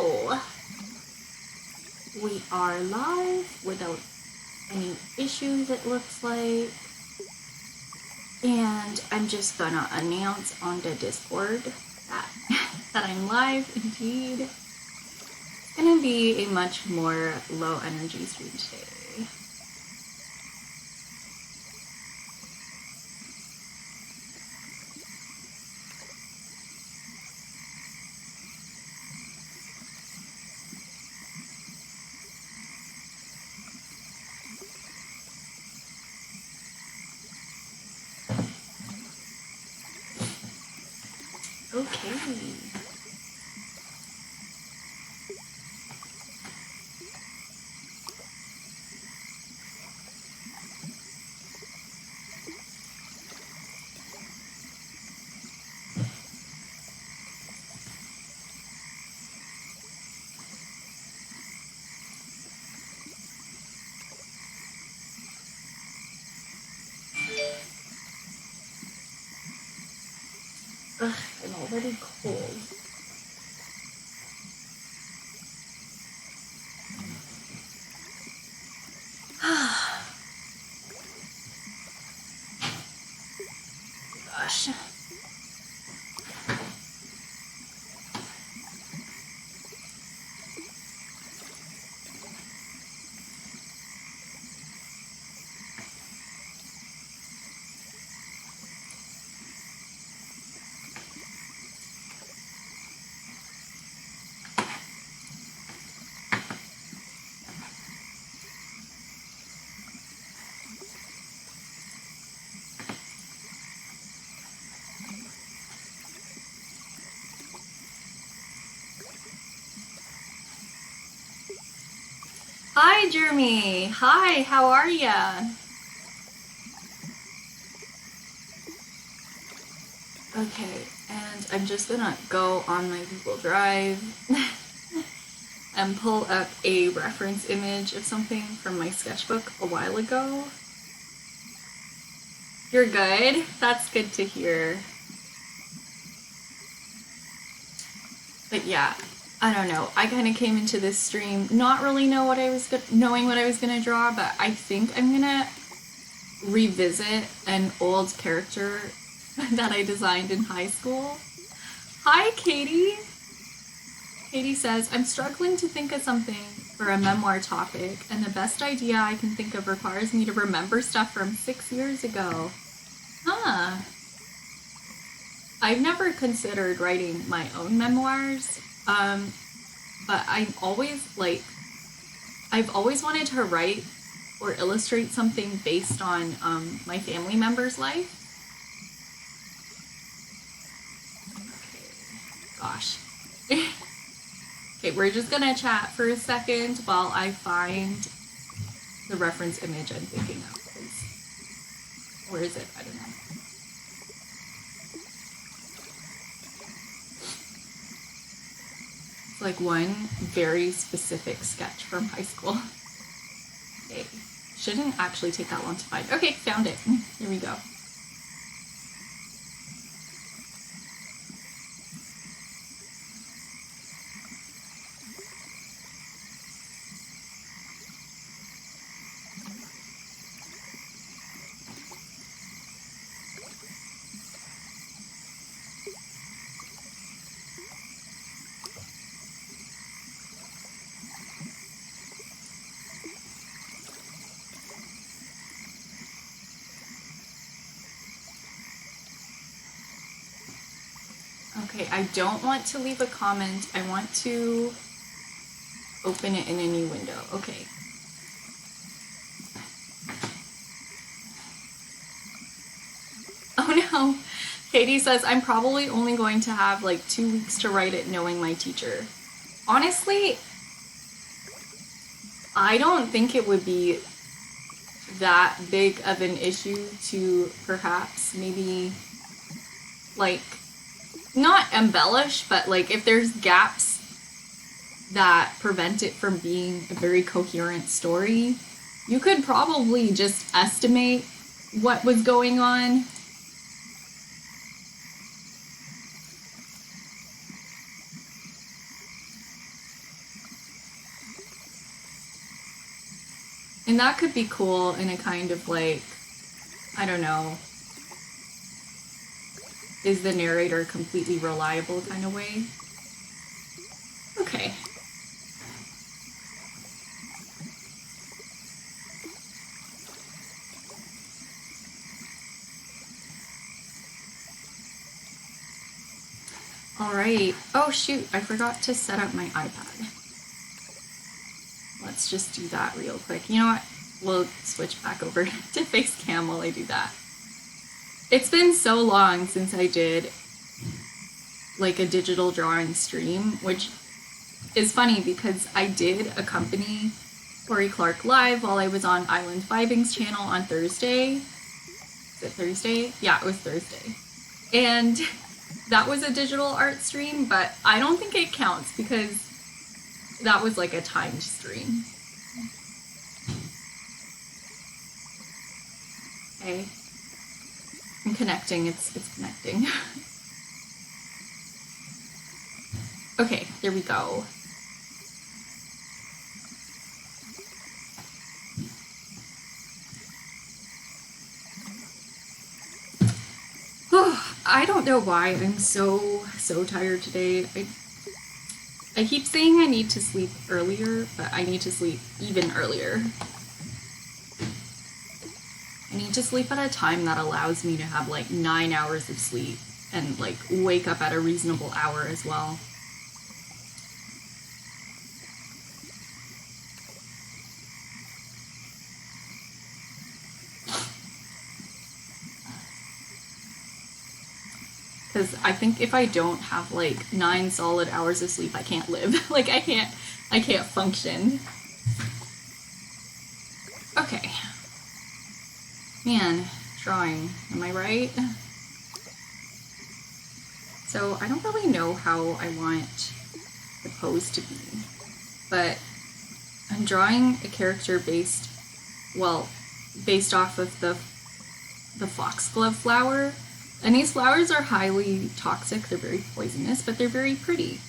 So, we are live without any issues, it looks like. And I'm just gonna announce on the Discord that I'm live indeed. It's gonna be a much more low energy stream today. Okay. Ugh, I'm already cold. Gosh. Hi, Jeremy. Hi, how are ya? Okay, and I'm just gonna go on my Google Drive and pull up a reference image of something from my sketchbook a while ago. You're good? That's good to hear. But yeah, I don't know. I kind of came into this stream not really knowing what I was gonna draw, but I think I'm gonna revisit an old character that I designed in high school. Hi, Katie. Katie says, I'm struggling to think of something for a memoir topic, and the best idea I can think of requires me to remember stuff from 6 years ago. Huh. I've never considered writing my own memoirs, but I've always wanted to write or illustrate something based on my family member's life. Okay. Gosh. Okay, we're just gonna chat for a second while I find the reference image I'm thinking of. Where is it? I don't know. It's like one very specific sketch from high school. Okay, shouldn't actually take that long to find. Okay, found it. Here we go. Okay, I don't want to leave a comment. I want to open it in a new window. Okay. Oh no. Katie says, I'm probably only going to have like 2 weeks to write it knowing my teacher. Honestly, I don't think it would be that big of an issue to perhaps maybe like not embellish, but like if there's gaps that prevent it from being a very coherent story, you could probably just estimate what was going on. And that could be cool in a kind of like, I don't know, is the narrator completely reliable kind of way. Okay. All right. Oh shoot, I forgot to set up my iPad. Let's just do that real quick. You know what? We'll switch back over to Facecam while I do that. It's been so long since I did like a digital drawing stream, which is funny because I did accompany Corey Clark live while I was on Island Vibing's channel on Thursday. Is it Thursday? Yeah, it was Thursday. And that was a digital art stream, but I don't think it counts because that was like a timed stream. Okay. I'm connecting, it's connecting. Okay, there we go. I don't know why I'm so tired today. I keep saying I need to sleep earlier, but I need to sleep even earlier. I need to sleep at a time that allows me to have like 9 hours of sleep and like wake up at a reasonable hour as well. Because I think if I don't have like 9 solid hours of sleep, I can't live. Like I can't function. Okay. Man, drawing, am I right? So I don't really know how I want the pose to be, but I'm drawing a character based off of the foxglove flower. And these flowers are highly toxic, they're very poisonous, but they're very pretty.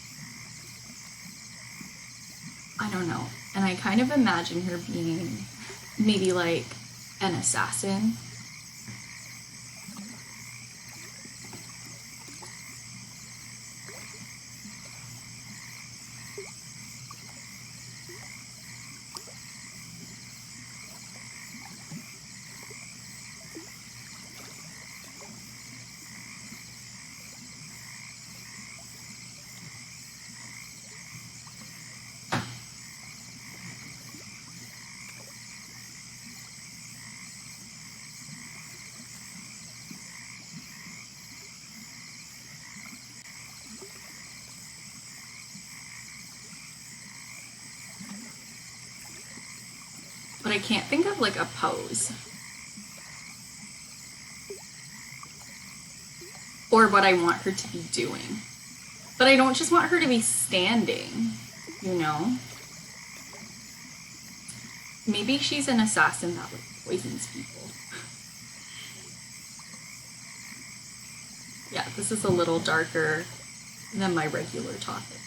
I don't know. And I kind of imagine her being maybe like an assassin. But I can't think of like a pose. Or what I want her to be doing. But I don't just want her to be standing, you know? Maybe she's an assassin that like poisons people. Yeah, this is a little darker than my regular topics.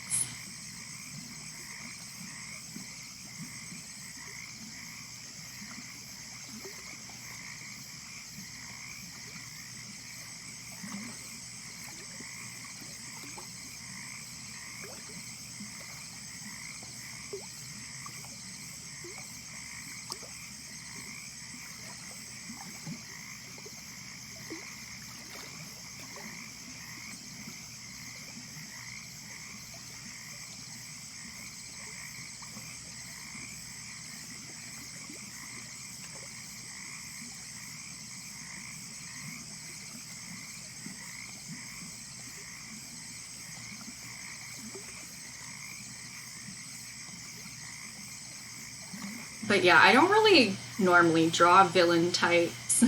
But yeah, I don't really normally draw villain types,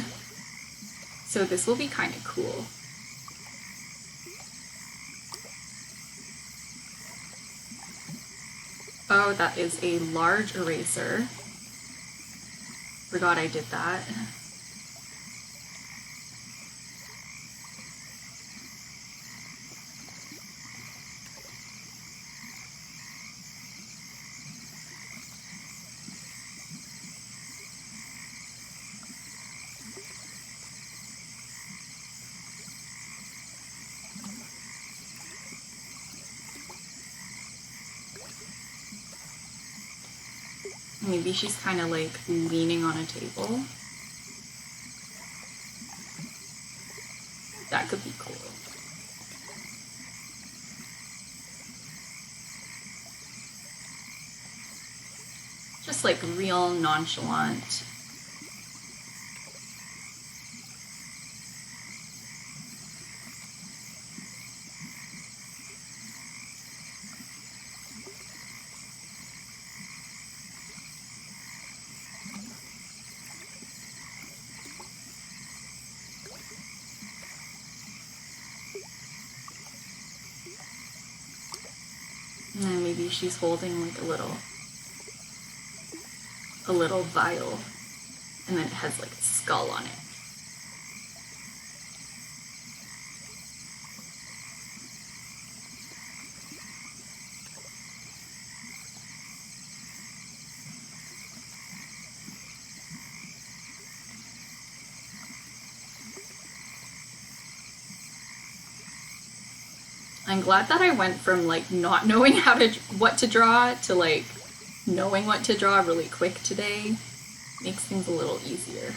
so this will be kind of cool. Oh, that is a large eraser. Forgot I did that. Maybe she's kind of like leaning on a table. That could be cool. Just like real nonchalant. And then maybe she's holding like a little vial, and then it has like a skull on it. I'm glad that I went from like not knowing what to draw to like knowing what to draw really quick today. Makes things a little easier.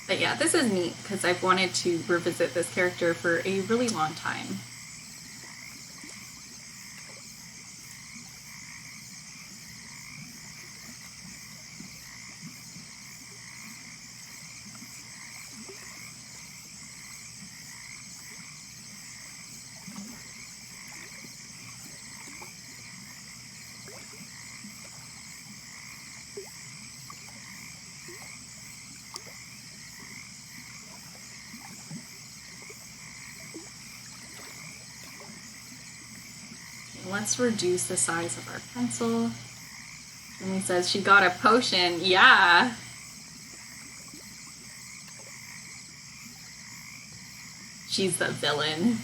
But yeah, this is neat because I've wanted to revisit this character for a really long time. Let's reduce the size of our pencil. And he says she got a potion. Yeah. She's the villain.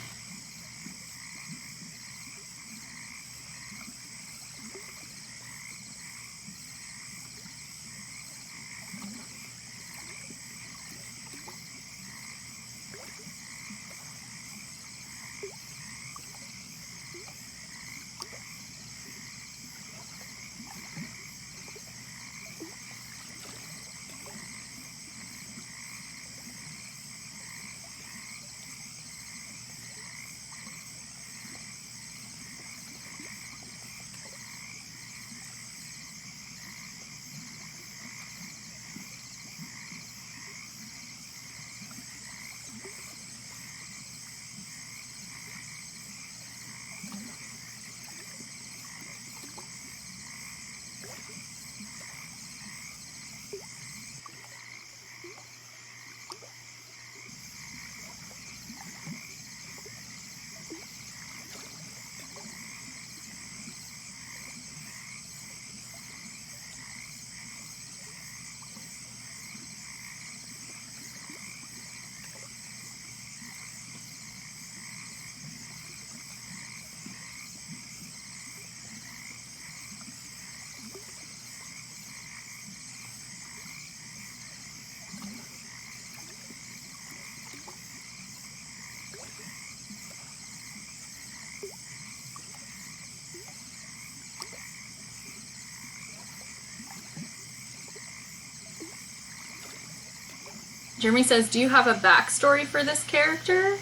Jeremy says, do you have a backstory for this character?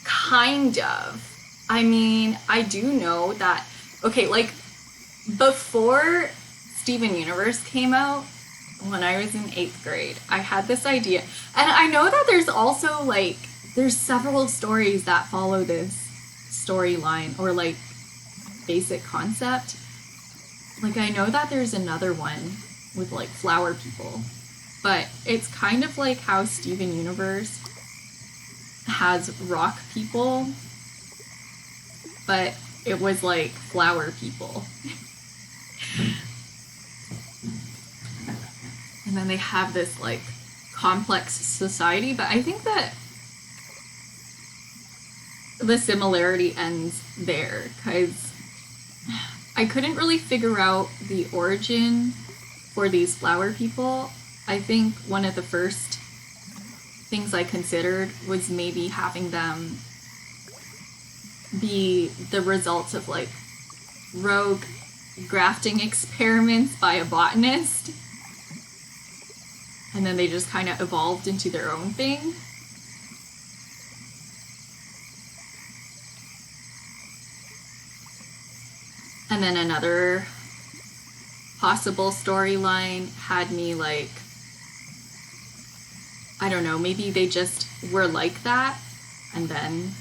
Kind of. I mean, I do know that, okay, like, before Steven Universe came out, when I was in 8th grade, I had this idea. And I know that there's also, like, there's several stories that follow this storyline or, like, basic concept. Like, I know that there's another one with, like, flower people, but it's kind of like how Steven Universe has rock people, but it was like flower people. And then they have this, like, complex society, but I think that the similarity ends there, because I couldn't really figure out the origin for these flower people. I think one of the first things I considered was maybe having them be the results of, like, rogue grafting experiments by a botanist. And then they just kind of evolved into their own thing. And then another possible storyline had me, like, I don't know, maybe they just were like that, and then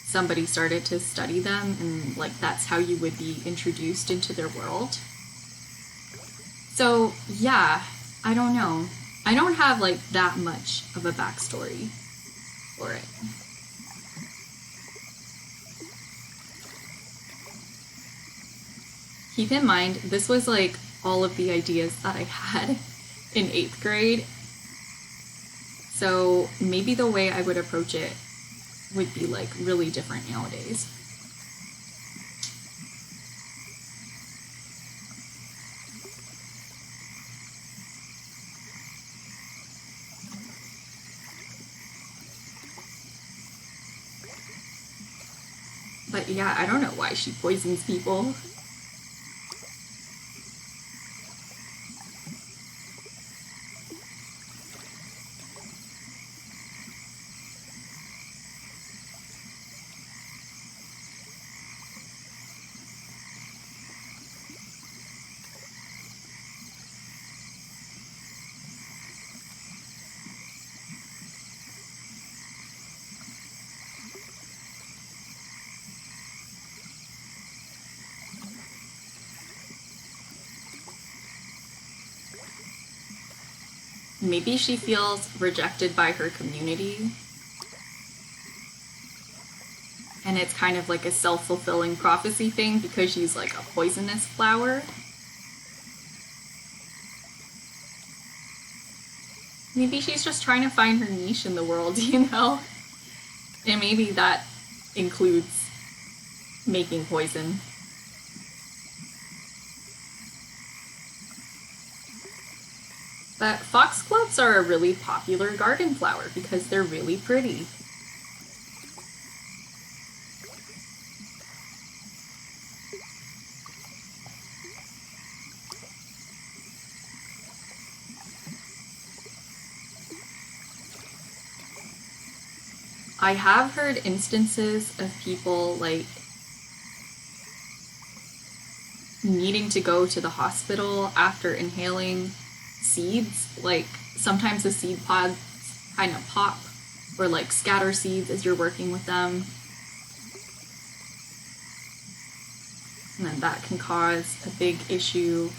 somebody started to study them, and, like, that's how you would be introduced into their world. So, yeah, I don't know. I don't have, like, that much of a backstory for it. Keep in mind, this was, like, all of the ideas that I had in 8th grade. So maybe the way I would approach it would be, like, really different nowadays. But yeah, I don't know why she poisons people. Maybe she feels rejected by her community. And it's kind of like a self-fulfilling prophecy thing because she's, like, a poisonous flower. Maybe she's just trying to find her niche in the world, you know? And maybe that includes making poison. But foxgloves are a really popular garden flower because they're really pretty. I have heard instances of people, like, needing to go to the hospital after inhaling seeds. Like, sometimes the seed pods kind of pop or, like, scatter seeds as you're working with them. And then that can cause a big issue.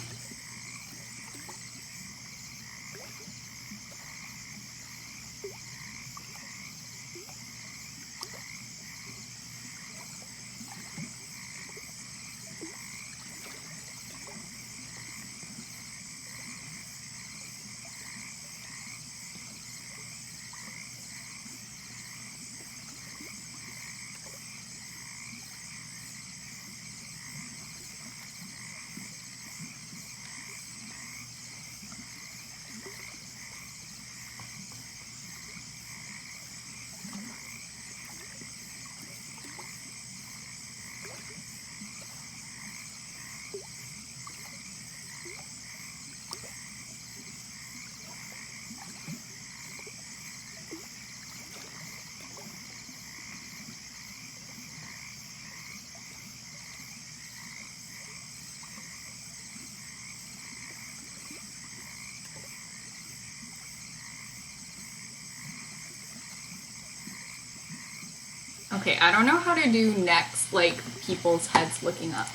Okay, I don't know how to do next, like, people's heads looking up.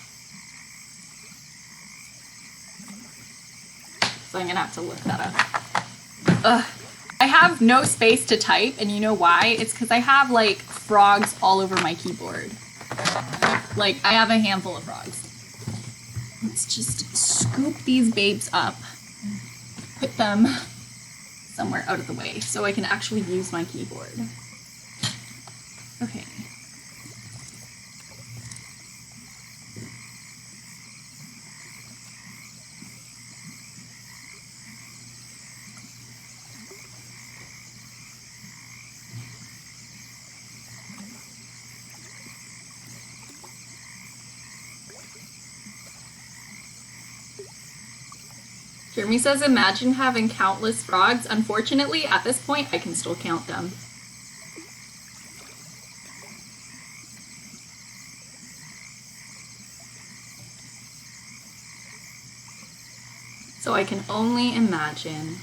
so I'm gonna have to look that up. Ugh. I have no space to type, and you know why? It's because I have like frogs all over my keyboard. Like, I have a handful of frogs. Let's just scoop these babes up, put them somewhere out of the way so I can actually use my keyboard. Okay. Jeremy says, imagine having countless frogs. Unfortunately, at this point, I can still count them. So I can only imagine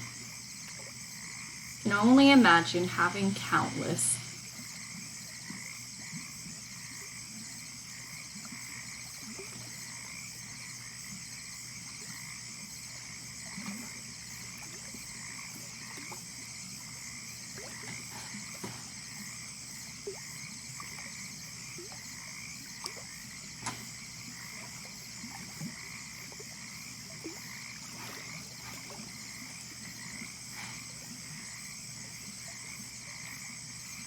having countless.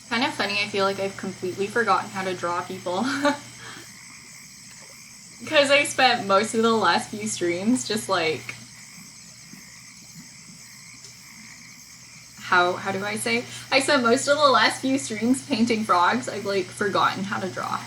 Kind of funny, I feel like I've completely forgotten how to draw people. Because I spent most of the last few streams just like... How do I say? I spent most of the last few streams painting frogs. I've like forgotten how to draw.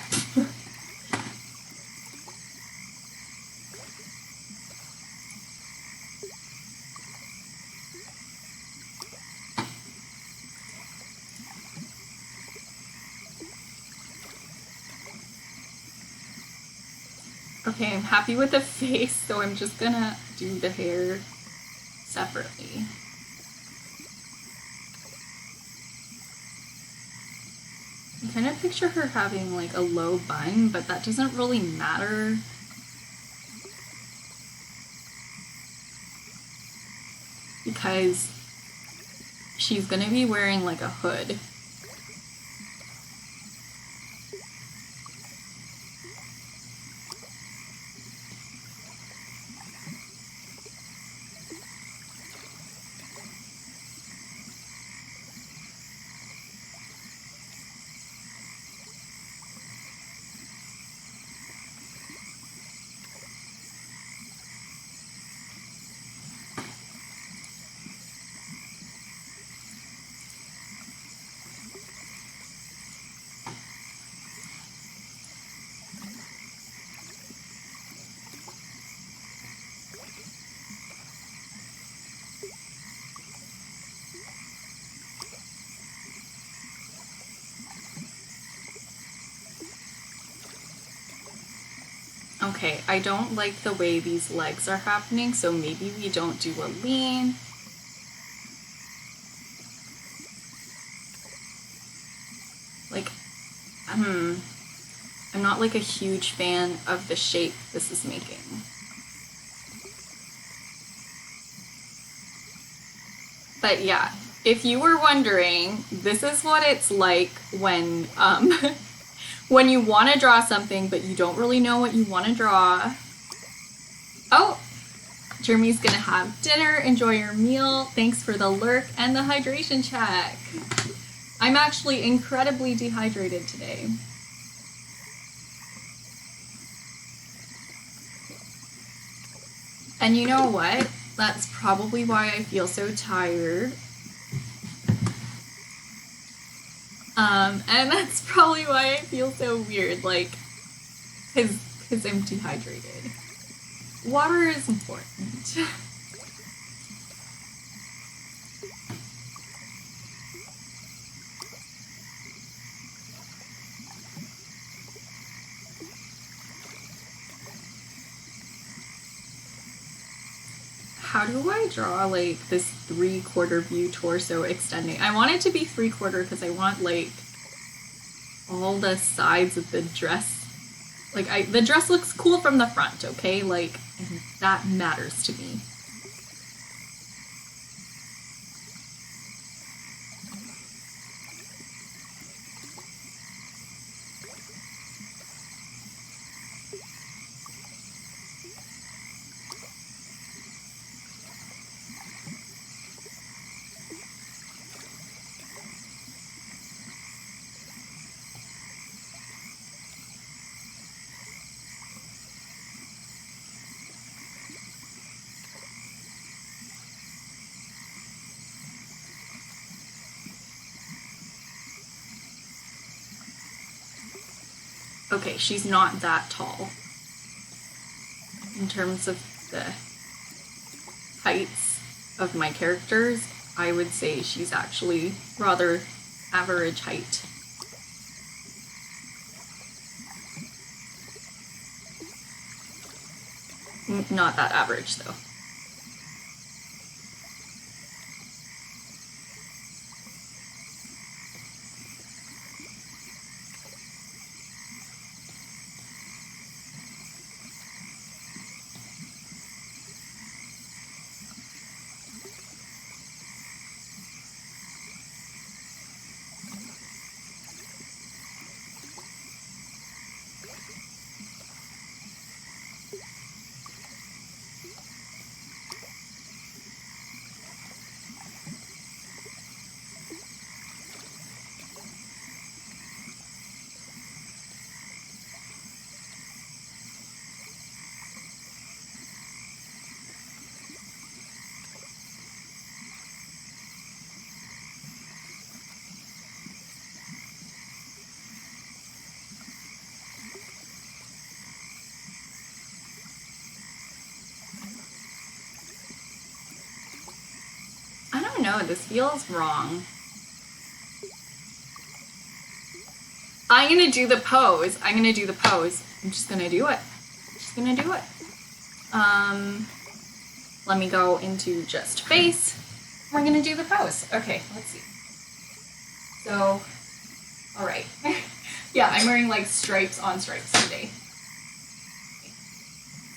Okay, I'm happy with the face, so I'm just gonna do the hair separately. I kind of picture her having like a low bun, but that doesn't really matter. Because she's gonna be wearing like a hood. Okay, I don't like the way these legs are happening, so maybe we don't do a lean. Like, I'm not like a huge fan of the shape this is making. But yeah, if you were wondering, this is what it's like when, when you want to draw something, but you don't really know what you want to draw. Oh, Jeremy's gonna have dinner. Enjoy your meal. Thanks for the lurk and the hydration check. I'm actually incredibly dehydrated today. And you know what? That's probably why I feel so tired. And that's probably why I feel so weird, like, because I'm dehydrated. Water is important. How do I draw like this 3/4 view torso extending? I want it to be 3/4 because I want like all the sides of the dress. Like the dress looks cool from the front, okay? Like that matters to me. Okay, she's not that tall. In terms of the heights of my characters, I would say she's actually rather average height. Not that average, though. I don't know, this feels wrong. I'm gonna do the pose. I'm just gonna do it. Let me go into just face. We're gonna do the pose. Okay, let's see. So, all right. Yeah, I'm wearing like stripes on stripes today.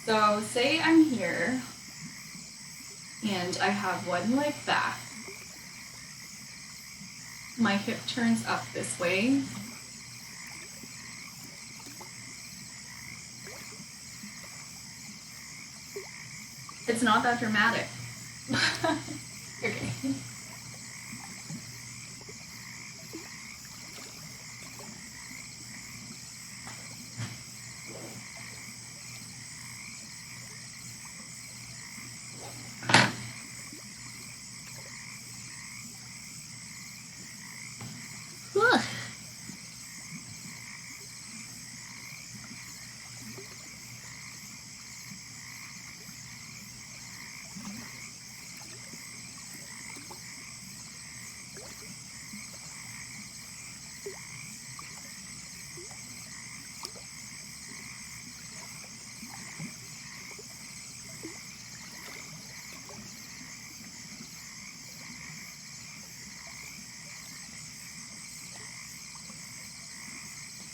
So say I'm here and I have one leg back. My hip turns up this way. It's not that dramatic. Okay.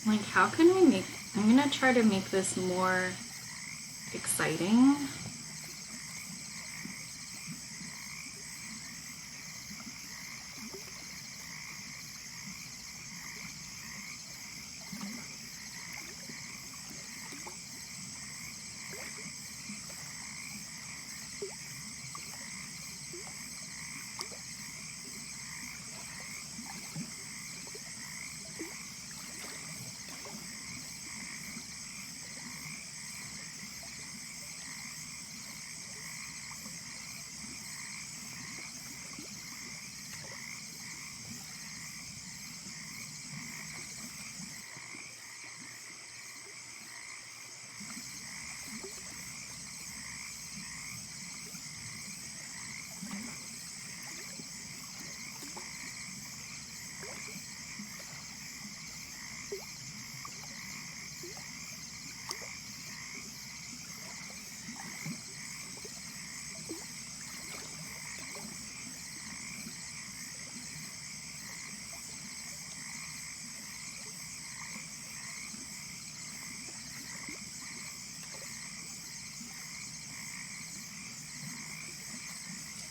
Like, how can I make, I'm gonna try to make this more exciting.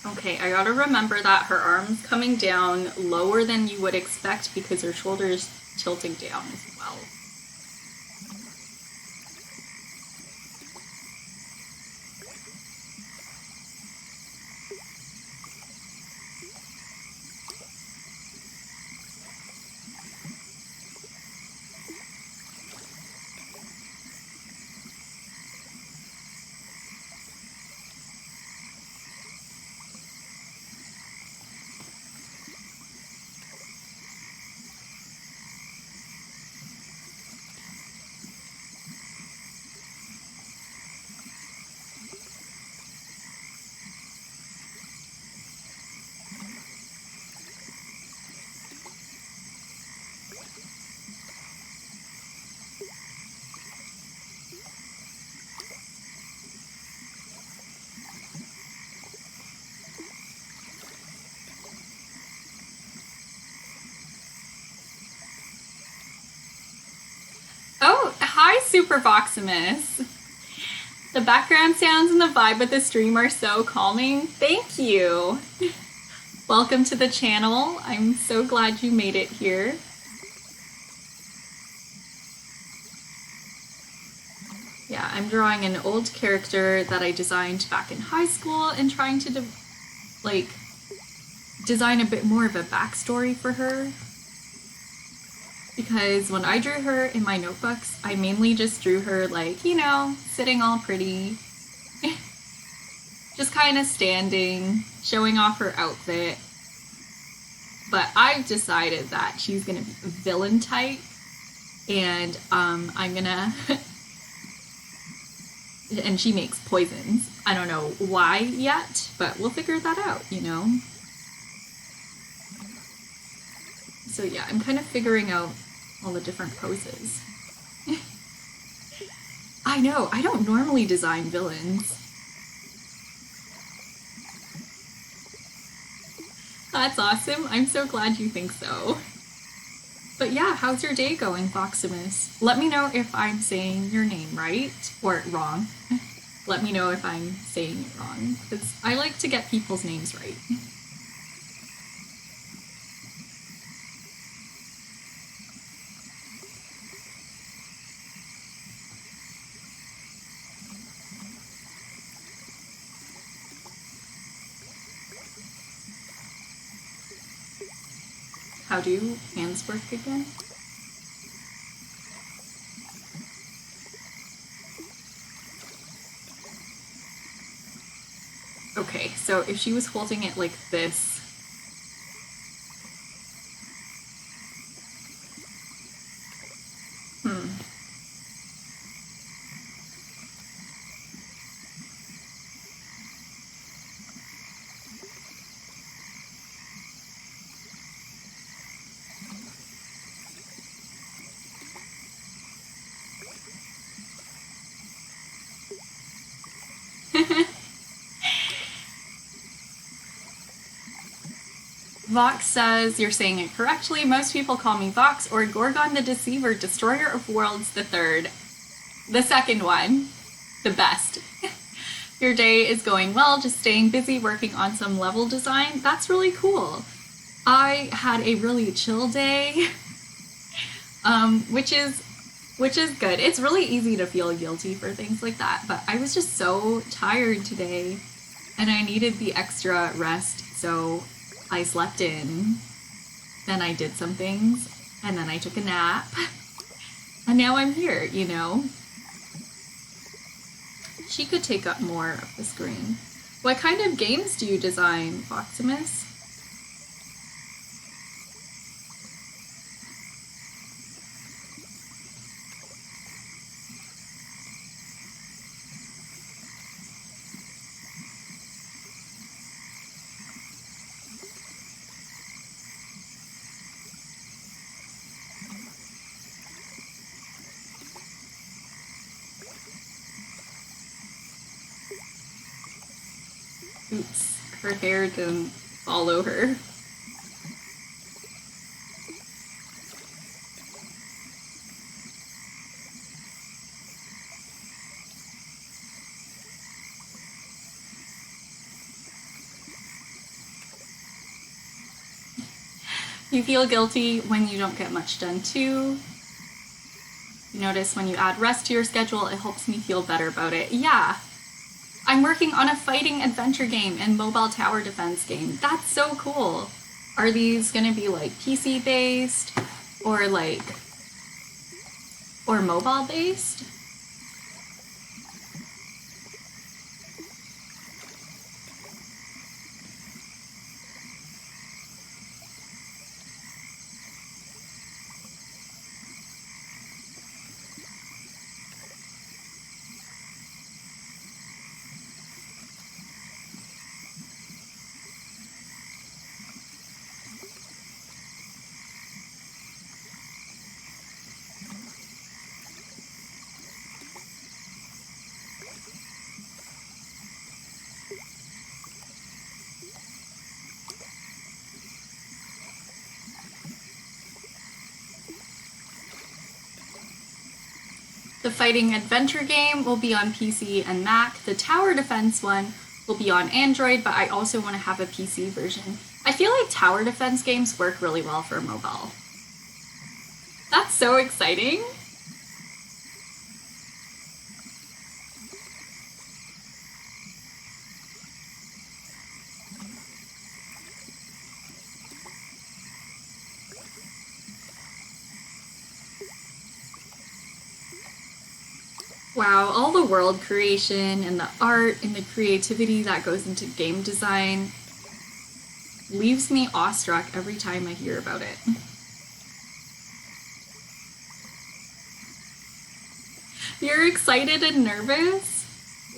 Okay, I gotta remember that her arm's coming down lower than you would expect because her shoulder's tilting down as well. Super Voximus. The background sounds and the vibe of the stream are so calming. Thank you. Welcome to the channel. I'm so glad you made it here. Yeah, I'm drawing an old character that I designed back in high school and trying to design a bit more of a backstory for her. Because when I drew her in my notebooks, I mainly just drew her like, you know, sitting all pretty. Just kind of standing, showing off her outfit. But I've decided that she's gonna be a villain type. And I'm gonna... and she makes poisons. I don't know why yet, but we'll figure that out, you know? So yeah, I'm kind of figuring out all the different poses. I know, I don't normally design villains. That's awesome. I'm so glad you think so. But yeah, how's your day going, Voximus? Let me know if I'm saying your name right or wrong. Let me know if I'm saying it wrong, because I like to get people's names right. How do hands work again? Okay, so if she was holding it like this, Vox says you're saying it correctly. Most people call me Vox or Gorgon the Deceiver, Destroyer of Worlds the Third. The second one. The best. Your day is going well, just staying busy working on some level design. That's really cool. I had a really chill day, which is good. It's really easy to feel guilty for things like that, but I was just so tired today and I needed the extra rest, so I slept in, then I did some things, and then I took a nap, and now I'm here, you know? She could take up more of the screen. What kind of games do you design, Voximus? Oops, her hair didn't follow her. You feel guilty when you don't get much done too. You notice when you add rest to your schedule, it helps me feel better about it. Yeah. I'm working on a fighting adventure game and mobile tower defense game. That's so cool. Are these gonna be like PC based or mobile based? The fighting adventure game will be on PC and Mac. The tower defense one will be on Android, but I also want to have a PC version. I feel like tower defense games work really well for mobile. That's so exciting. Wow, all the world creation and the art and the creativity that goes into game design leaves me awestruck every time I hear about it. You're excited and nervous?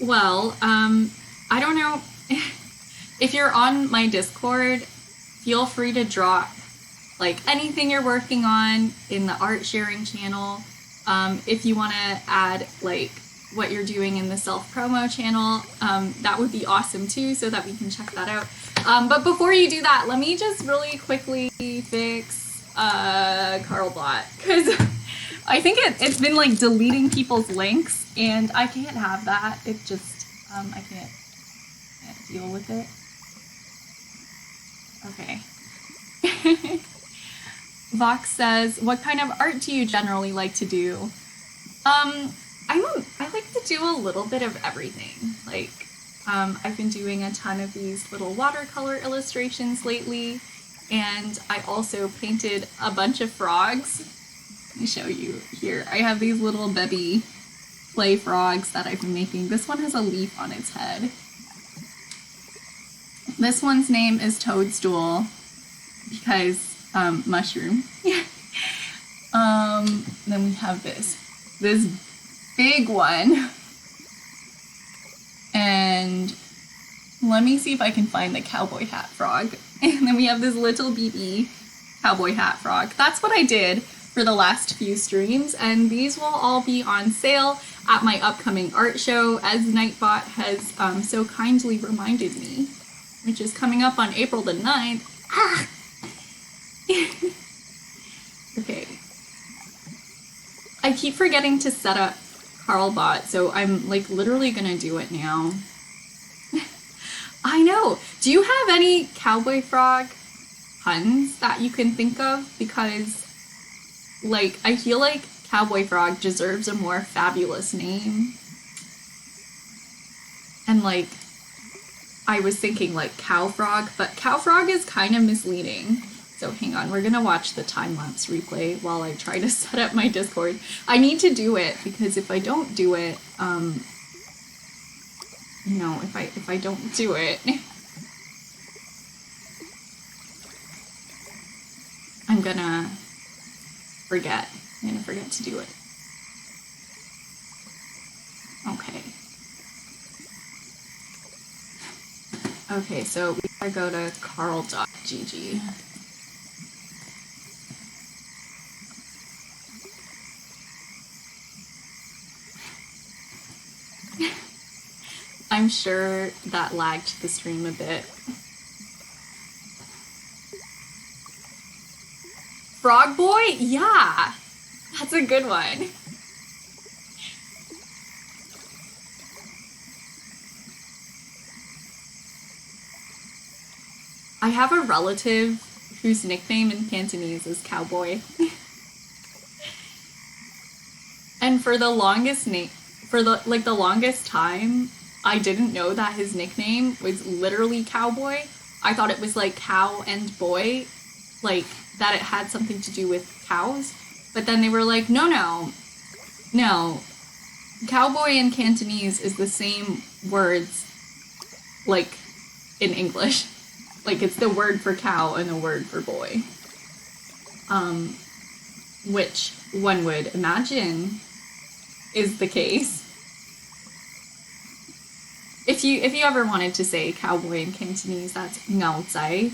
Well, I don't know. If you're on my Discord, feel free to drop like anything you're working on in the art sharing channel. If you want to add like what you're doing in the self-promo channel, that would be awesome too, so that we can check that out. But before you do that, let me just really quickly fix Carlbot, because I think it's been like deleting people's links, and I can't have that. It just, I can't deal with it. Okay. Vox says, what kind of art do you generally like to do? I like to do a little bit of everything. Like, I've been doing a ton of these little watercolor illustrations lately, and I also painted a bunch of frogs. Let me show you here. I have these little baby clay frogs that I've been making. This one has a leaf on its head. This one's name is Toadstool, because mushroom. Then we have this big one, and let me see if I can find the cowboy hat frog. And then we have this little BB cowboy hat frog. That's what I did for the last few streams, and these will all be on sale at my upcoming art show, as Nightbot has so kindly reminded me, which is coming up on April the 9th. Ah! Okay. I keep forgetting to set up Carlbot, so I'm like literally gonna do it now. I know! Do you have any cowboy frog puns that you can think of? Because, like, I feel like cowboy frog deserves a more fabulous name. And like, I was thinking like cow frog, but cow frog is kind of misleading. So hang on, we're gonna watch the time-lapse replay while I try to set up my Discord. I need to do it, because if I don't do it, you know, if I don't do it, I'm gonna forget. I'm gonna forget to do it. Okay. Okay, so we gotta go to carl.gg. I'm sure that lagged the stream a bit. Frog Boy? Yeah! That's a good one. I have a relative whose nickname in Cantonese is Cowboy. And for the longest the longest time, I didn't know that his nickname was literally Cowboy. I thought it was like cow and boy, like that it had something to do with cows. But then they were like, no. Cowboy in Cantonese is the same words, like, in English. Like, it's the word for cow and the word for boy. Which one would imagine is the case. If you ever wanted to say cowboy in Cantonese, that's ngao zai.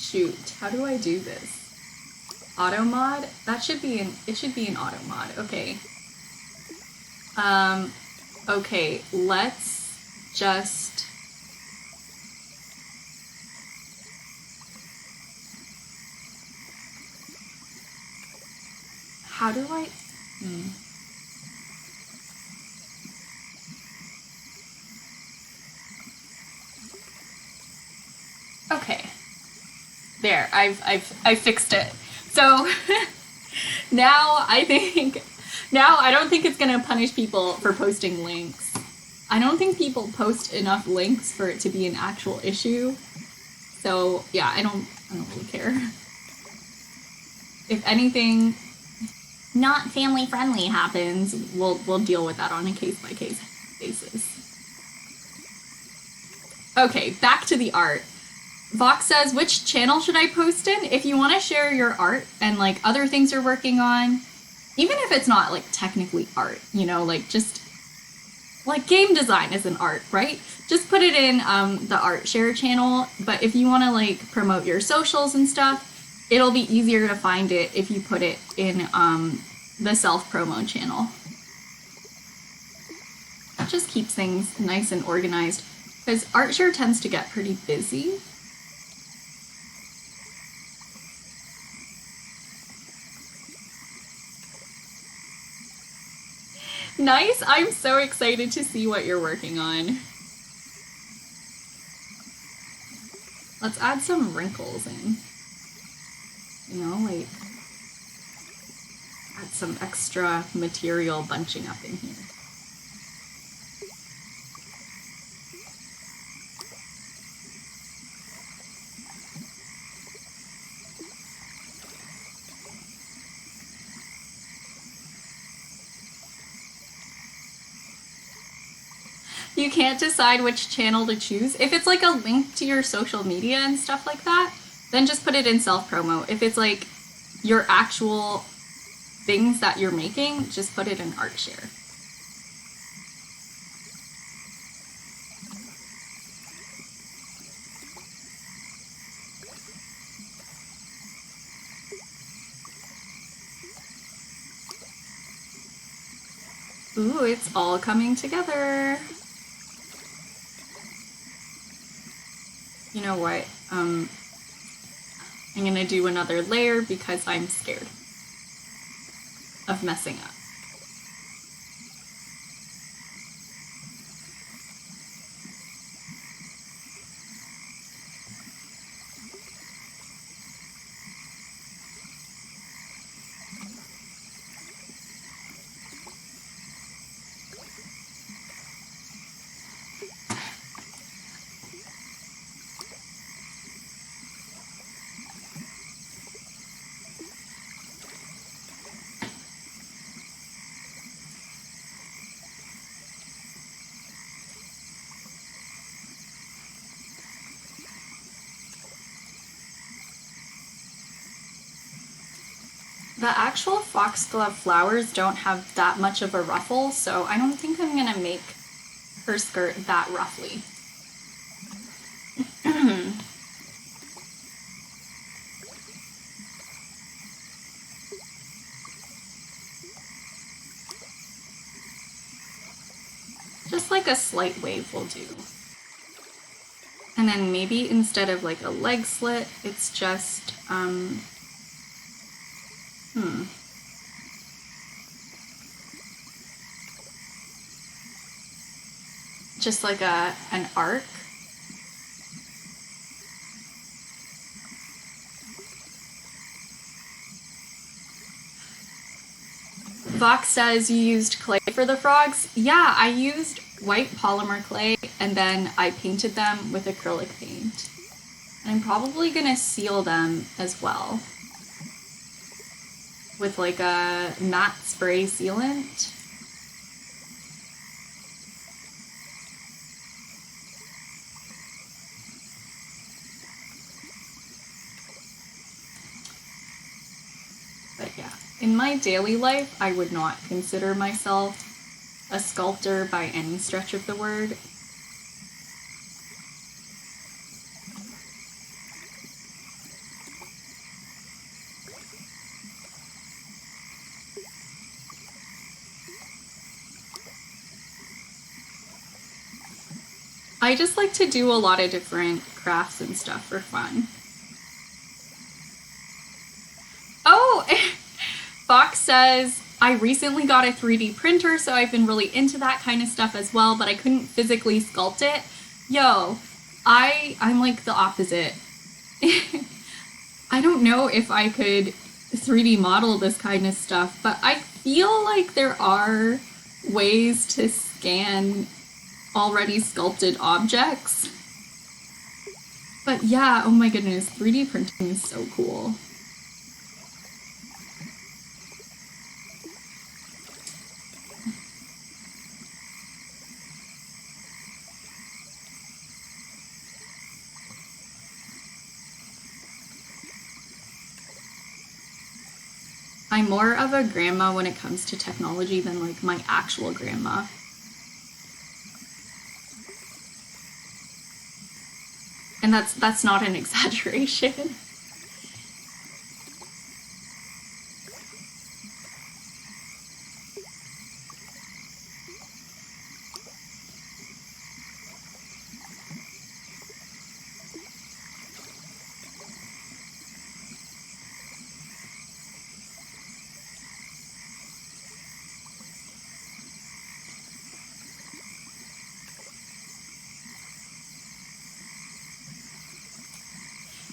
Shoot, how do I do this? Auto mod? That should be it should be an auto mod. Okay. Okay, let's just... How do I... Okay. There, I fixed it. So now I don't think it's gonna punish people for posting links. I don't think people post enough links for it to be an actual issue. So yeah, I don't really care. If anything not family friendly happens, we'll deal with that on a case by case basis. Okay, back to the art. Vox says, which channel should I post in? If you want to share your art and like other things you're working on, even if it's not like technically art, you know, like just like game design is an art, right? Just put it in the art share channel. But if you want to like promote your socials and stuff, it'll be easier to find it if you put it in the self promo channel. That just keeps things nice and organized because ArtShare tends to get pretty busy. Nice, I'm so excited to see what you're working on. Let's add some wrinkles in. You know, like add some extra material bunching up in here. You can't decide which channel to choose. If it's like a link to your social media and stuff like that, then just put it in self-promo. If it's like your actual things that you're making, just put it in ArtShare. Ooh, it's all coming together. You know what? I'm gonna do another layer because I'm scared of messing up. The actual foxglove flowers don't have that much of a ruffle, so I don't think I'm gonna make her skirt that ruffly. Just like a slight wave will do. And then maybe instead of like a leg slit, it's just, just like an arc. Vox says you used clay for the frogs. Yeah, I used white polymer clay and then I painted them with acrylic paint. And I'm probably gonna seal them as well with like a matte spray sealant. But yeah, in my daily life, I would not consider myself a sculptor by any stretch of the word. I just like to do a lot of different crafts and stuff for fun. Oh, Fox says, I recently got a 3D printer, so I've been really into that kind of stuff as well, but I couldn't physically sculpt it. Yo, I'm like the opposite. I don't know if I could 3D model this kind of stuff, but I feel like there are ways to scan already sculpted objects. But yeah, oh my goodness, 3D printing is so cool. I'm more of a grandma when it comes to technology than like my actual grandma. And that's not an exaggeration.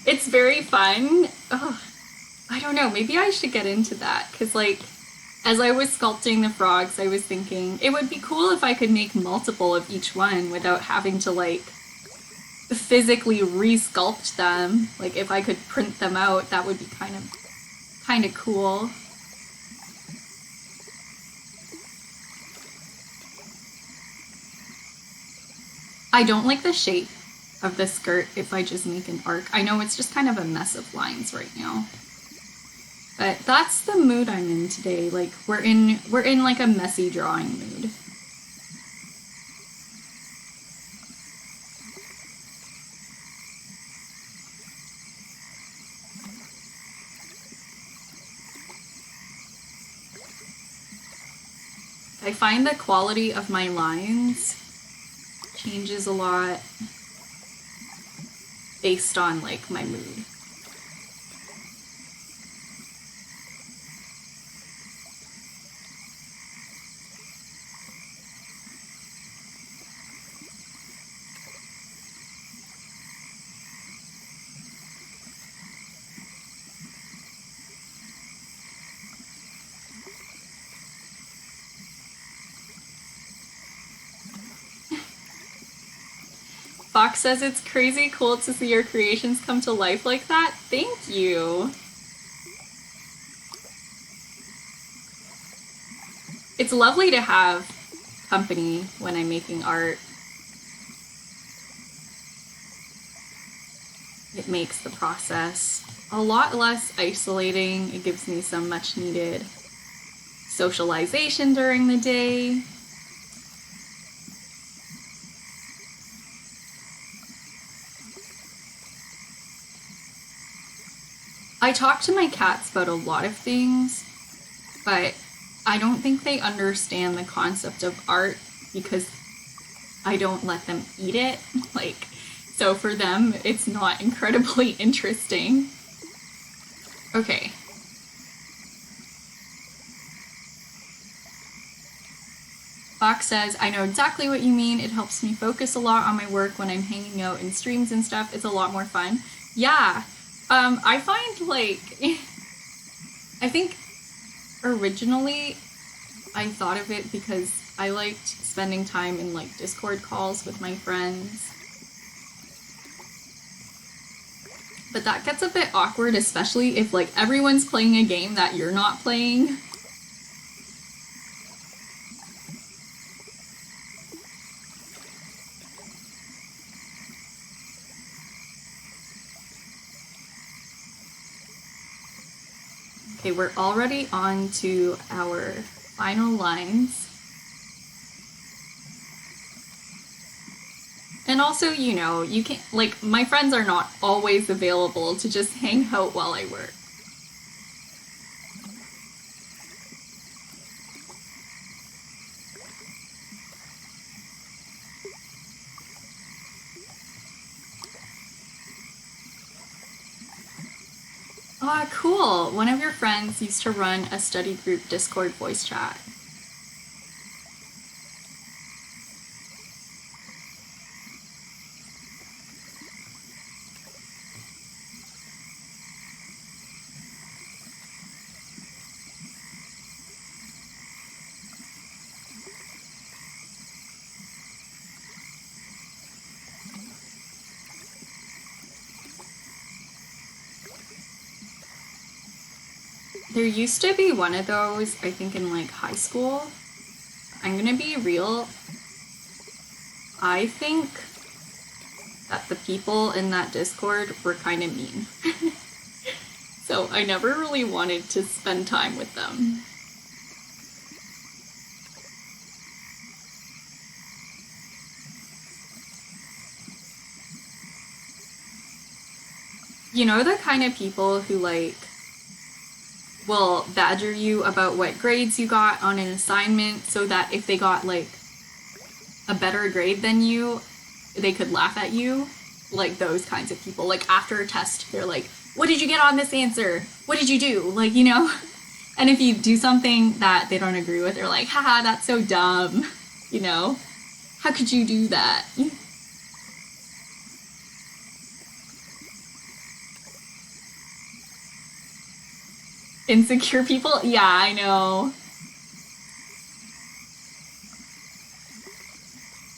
It's very fun. Oh, I don't know, maybe I should get into that, because like, as I was sculpting the frogs, I was thinking it would be cool if I could make multiple of each one without having to like physically re-sculpt them. Like if I could print them out, that would be kind of cool. I don't like the shape of the skirt if I just make an arc. I know it's just kind of a mess of lines right now. But that's the mood I'm in today. Like we're in like a messy drawing mood. I find the quality of my lines changes a lot based on like my mood. Fox says it's crazy cool to see your creations come to life like that. Thank you. It's lovely to have company when I'm making art. It makes the process a lot less isolating. It gives me some much needed socialization during the day. I talk to my cats about a lot of things, but I don't think they understand the concept of art because I don't let them eat it. Like, so for them, it's not incredibly interesting. Okay. Fox says, I know exactly what you mean. It helps me focus a lot on my work when I'm hanging out in streams and stuff. It's a lot more fun. Yeah. I find like, I think originally I thought of it because I liked spending time in like Discord calls with my friends. But that gets a bit awkward, especially if like everyone's playing a game that you're not playing. Okay, we're already on to our final lines. And also, you know, you can't, like, my friends are not always available to just hang out while I work. Ah, cool. One of your friends used to run a study group Discord voice chat. There used to be one of those, I think, in like high school. I'm gonna be real. I think that the people in that Discord were kind of mean. So I never really wanted to spend time with them. You know, the kind of people who like will badger you about what grades you got on an assignment so that if they got like a better grade than you, they could laugh at you. Like those kinds of people. Like after a test, they're like, what did you get on this answer? What did you do? Like, you know? And if you do something that they don't agree with, they're like, haha, that's so dumb. You know? How could you do that? Insecure people? Yeah, I know.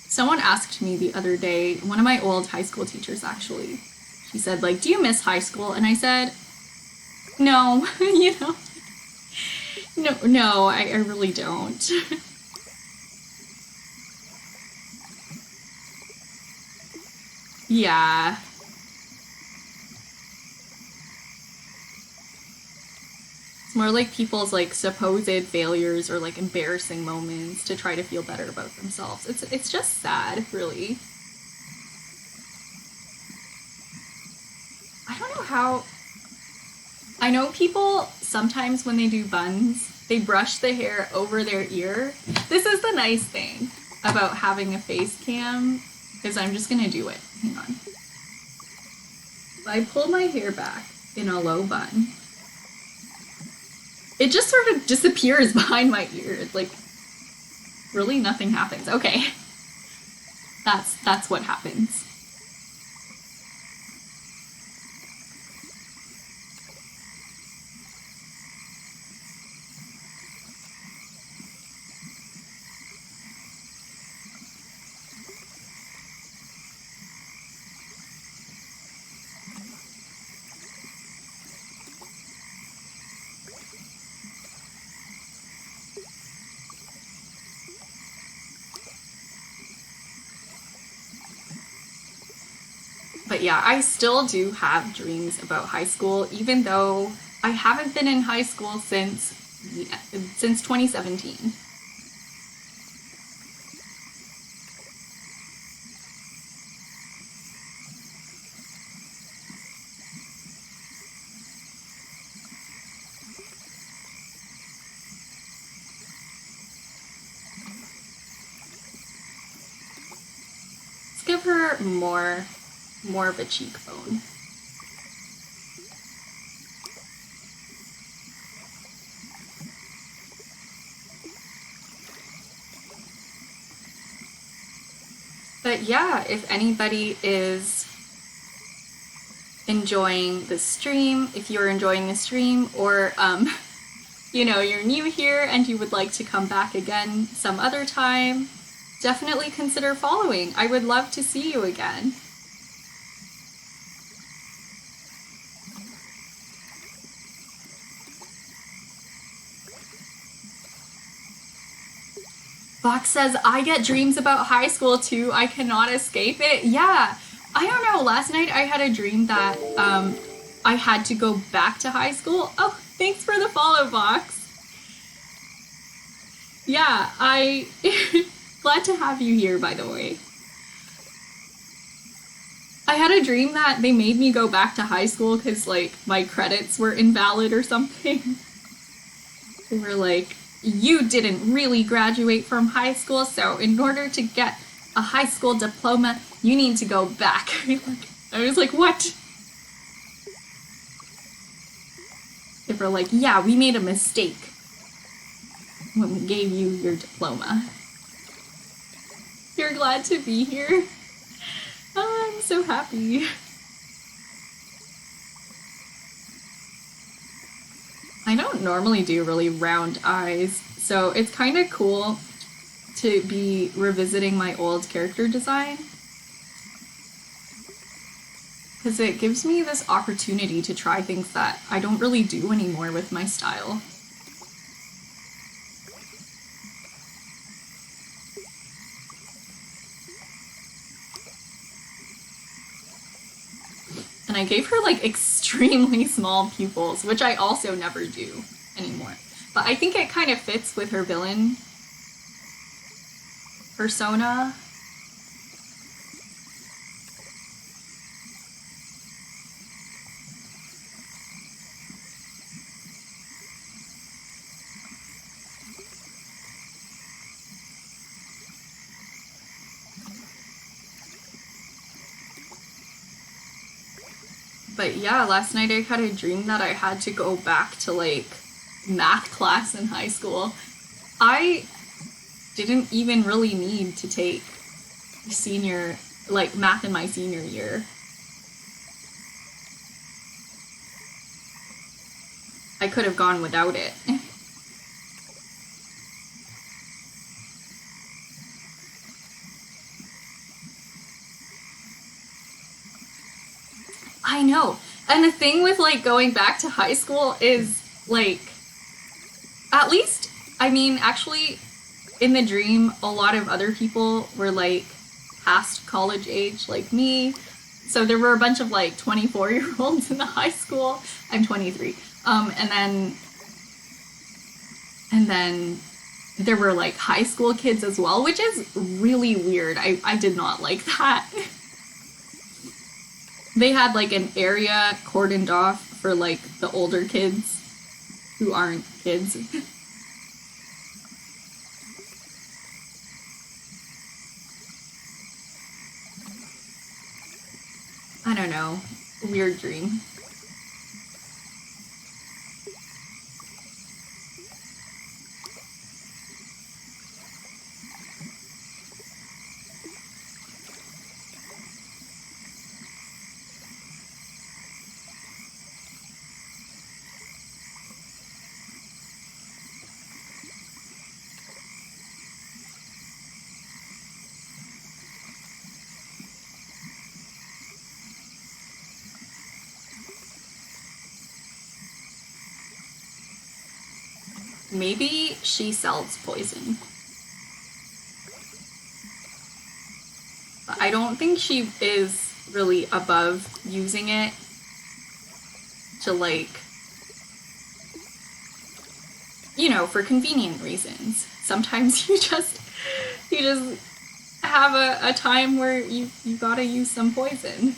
Someone asked me the other day, one of my old high school teachers actually, she said, like, do you miss high school? And I said, no, you know, no, I really don't. Yeah. It's more like people's like supposed failures or like embarrassing moments to try to feel better about themselves. It's just sad, really. I don't know how. I know people sometimes when they do buns, they brush the hair over their ear. This is the nice thing about having a face cam, is I'm just gonna do it. Hang on. If I pull my hair back in a low bun, it just sort of disappears behind my ear. It's like really nothing happens. Okay. That's what happens. But yeah, I still do have dreams about high school, even though I haven't been in high school since 2017. Let's give her more of a cheekbone. But yeah, if anybody is enjoying the stream, if you're enjoying the stream, or you know, you're new here and you would like to come back again some other time, definitely consider following. I would love to see you again. Fox says, I get dreams about high school too. I cannot escape it. Yeah, I don't know. Last night I had a dream that I had to go back to high school. Oh, thanks for the follow, Fox. Yeah, glad to have you here, by the way. I had a dream that they made me go back to high school because, like, my credits were invalid or something. They were like, you didn't really graduate from high school, so in order to get a high school diploma, you need to go back. I was like, what? were like, yeah, we made a mistake when we gave you your diploma. You're glad to be here? Oh, I'm so happy. I don't normally do really round eyes, so it's kind of cool to be revisiting my old character design. Because it gives me this opportunity to try things that I don't really do anymore with my style. And I gave her like extremely small pupils, which I also never do anymore. But I think it kind of fits with her villain persona. But yeah, last night I had a dream that I had to go back to like math class in high school. I didn't even really need to take math in my senior year. I could have gone without it. I know. And the thing with like going back to high school is like, at least, I mean, actually, in the dream, a lot of other people were like past college age, like me. So there were a bunch of like 24-year-olds in the high school. I'm 23. And then there were like high school kids as well, which is really weird. I did not like that. They had like an area cordoned off for like the older kids who aren't kids. I don't know. Weird dream. Maybe she sells poison. But I don't think she is really above using it to like, you know, for convenient reasons. Sometimes you just have a time where you gotta use some poison.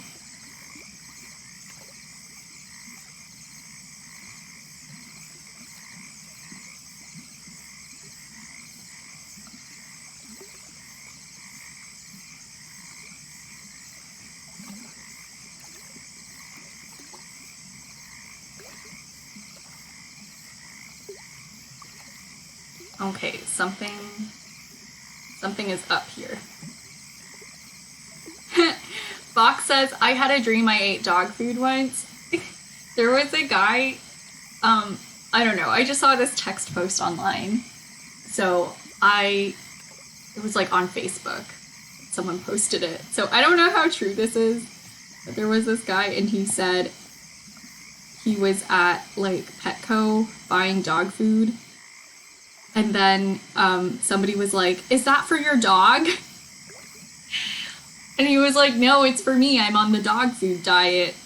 Okay, something is up here. Fox says, I had a dream I ate dog food once. There was a guy, I don't know, I just saw this text post online. So it was like on Facebook. Someone posted it. So I don't know how true this is, but there was this guy and he said he was at like Petco buying dog food. And then somebody was like, is that for your dog? And he was like, no, it's for me. I'm on the dog food diet.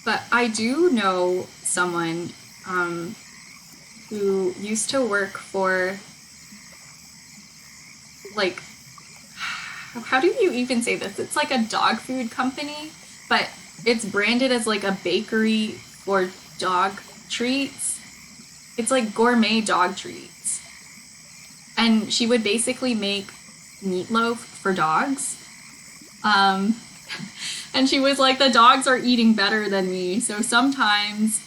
But I do know someone, who used to work for, like, how do you even say this? It's like a dog food company, but it's branded as like a bakery for dog treats. It's like gourmet dog treats. And she would basically make meatloaf for dogs. Um, and she was like, the dogs are eating better than me. So sometimes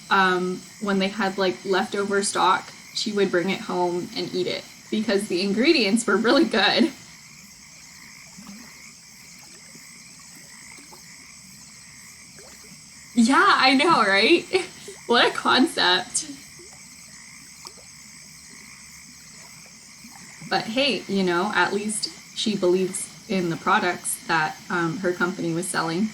when they had like leftover stock, she would bring it home and eat it because the ingredients were really good. Yeah, I know, right? What a concept. But hey, at least she believes in the products that her company was selling.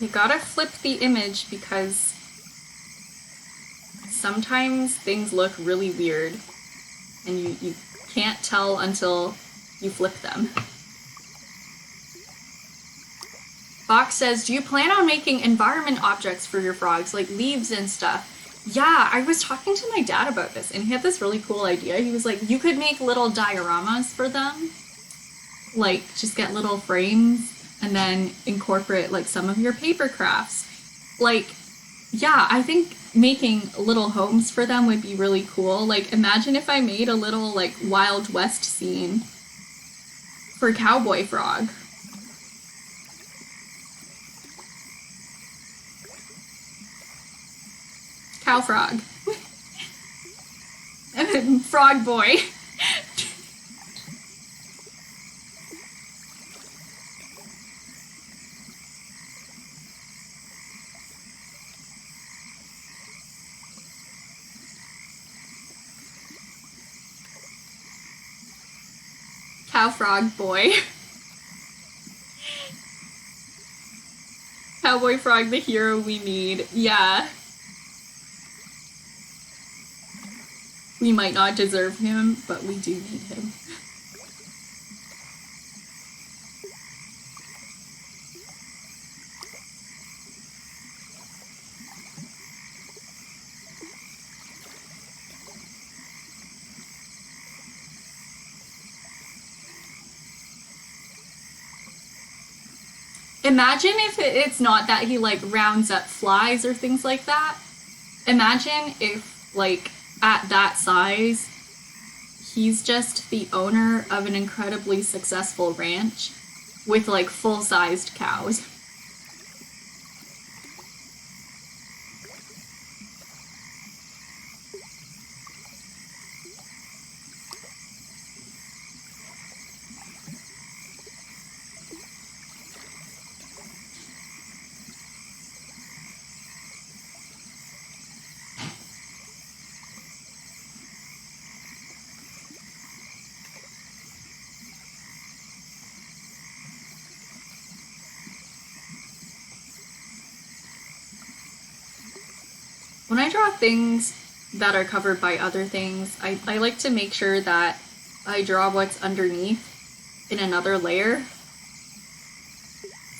You gotta flip the image because sometimes things look really weird and you can't tell until you flip them. Fox says, do you plan on making environment objects for your frogs, like leaves and stuff? Yeah, I was talking to my dad about this and he had this really cool idea. He was like, you could make little dioramas for them. Like, just get little frames and then incorporate like some of your paper crafts. Like, yeah, I think making little homes for them would be really cool. Like, imagine if I made a little like Wild West scene for Cowboy Frog. Cow Frog. And then Frog Boy. Cow Frog Boy. Cowboy Frog, the hero we need. Yeah. We might not deserve him, but we do need him. Imagine if it's not that he like rounds up flies or things like that. Imagine if like at that size he's just the owner of an incredibly successful ranch with like full-sized cows. When I draw things that are covered by other things, I like to make sure that I draw what's underneath in another layer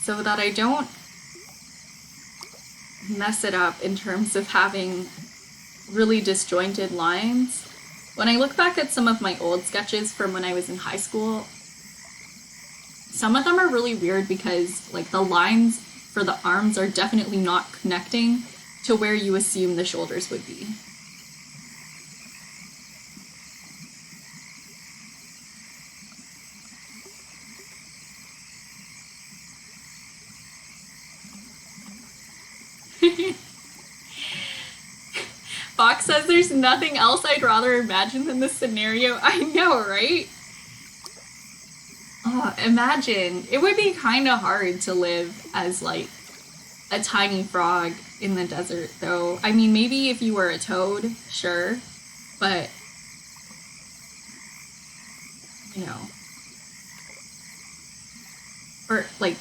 so that I don't mess it up in terms of having really disjointed lines. When I look back at some of my old sketches from when I was in high school, some of them are really weird because like the lines for the arms are definitely not connecting to where you assume the shoulders would be. Fox says there's nothing else I'd rather imagine than this scenario. I know, right? Oh, imagine. It would be kind of hard to live as, like, a tiny frog in the desert, though. I mean, maybe if you were a toad, sure. But, you know. Or, like,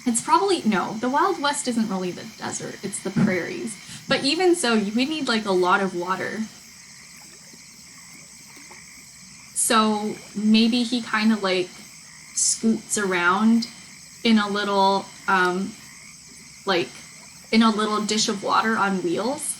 It's probably, no, the Wild West isn't really the desert, it's the prairies. But even so, you would need, like, a lot of water. So maybe he kind of, like, scoots around in a little, like, in a little dish of water on wheels.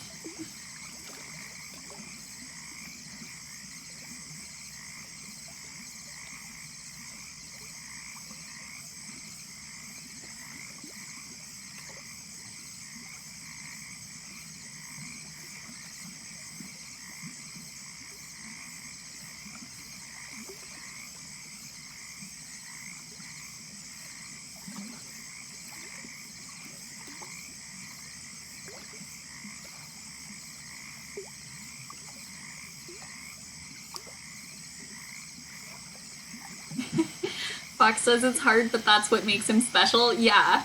Fox says it's hard, but that's what makes him special. Yeah.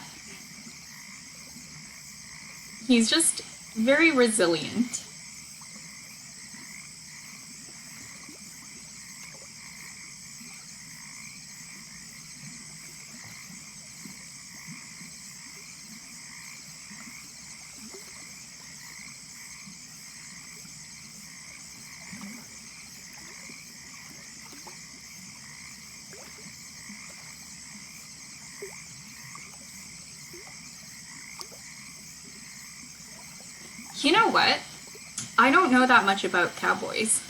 He's just very resilient. You know what? I don't know that much about cowboys.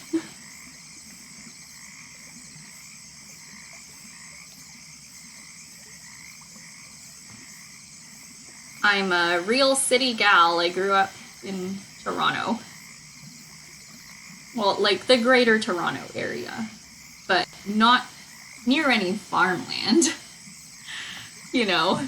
I'm a real city gal. I grew up in Toronto. Well, like the greater Toronto area, but not near any farmland. You know?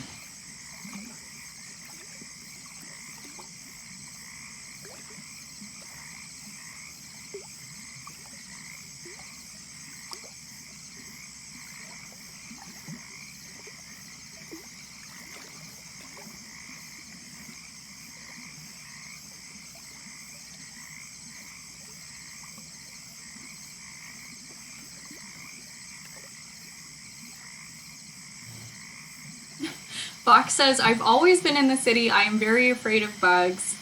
Fox says, I've always been in the city. I am very afraid of bugs.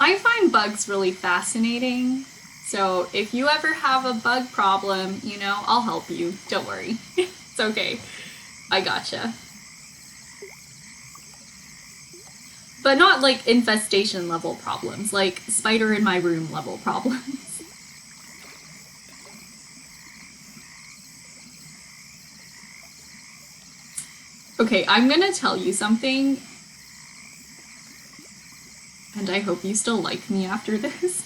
I find bugs really fascinating. So if you ever have a bug problem, you know, I'll help you. Don't worry. It's okay. I gotcha. But not like infestation level problems, like spider in my room level problems. Okay, I'm gonna tell you something, and I hope you still like me after this.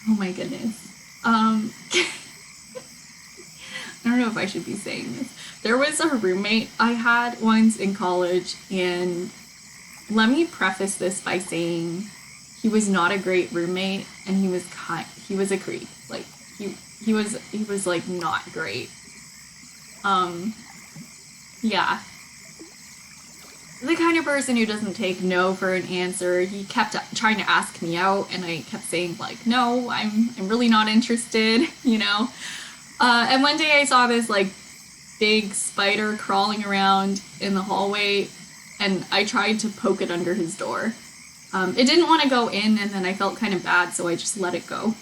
Oh my goodness. I don't know if I should be saying this. There was a roommate I had once in college, and let me preface this by saying he was not a great roommate, and he was a creep. Like he was like not great. Yeah. The kind of person who doesn't take no for an answer. He kept trying to ask me out, and I kept saying, like, no, I'm really not interested, you know? And one day I saw this, like, big spider crawling around in the hallway, and I tried to poke it under his door. It didn't want to go in, and then I felt kind of bad, so I just let it go.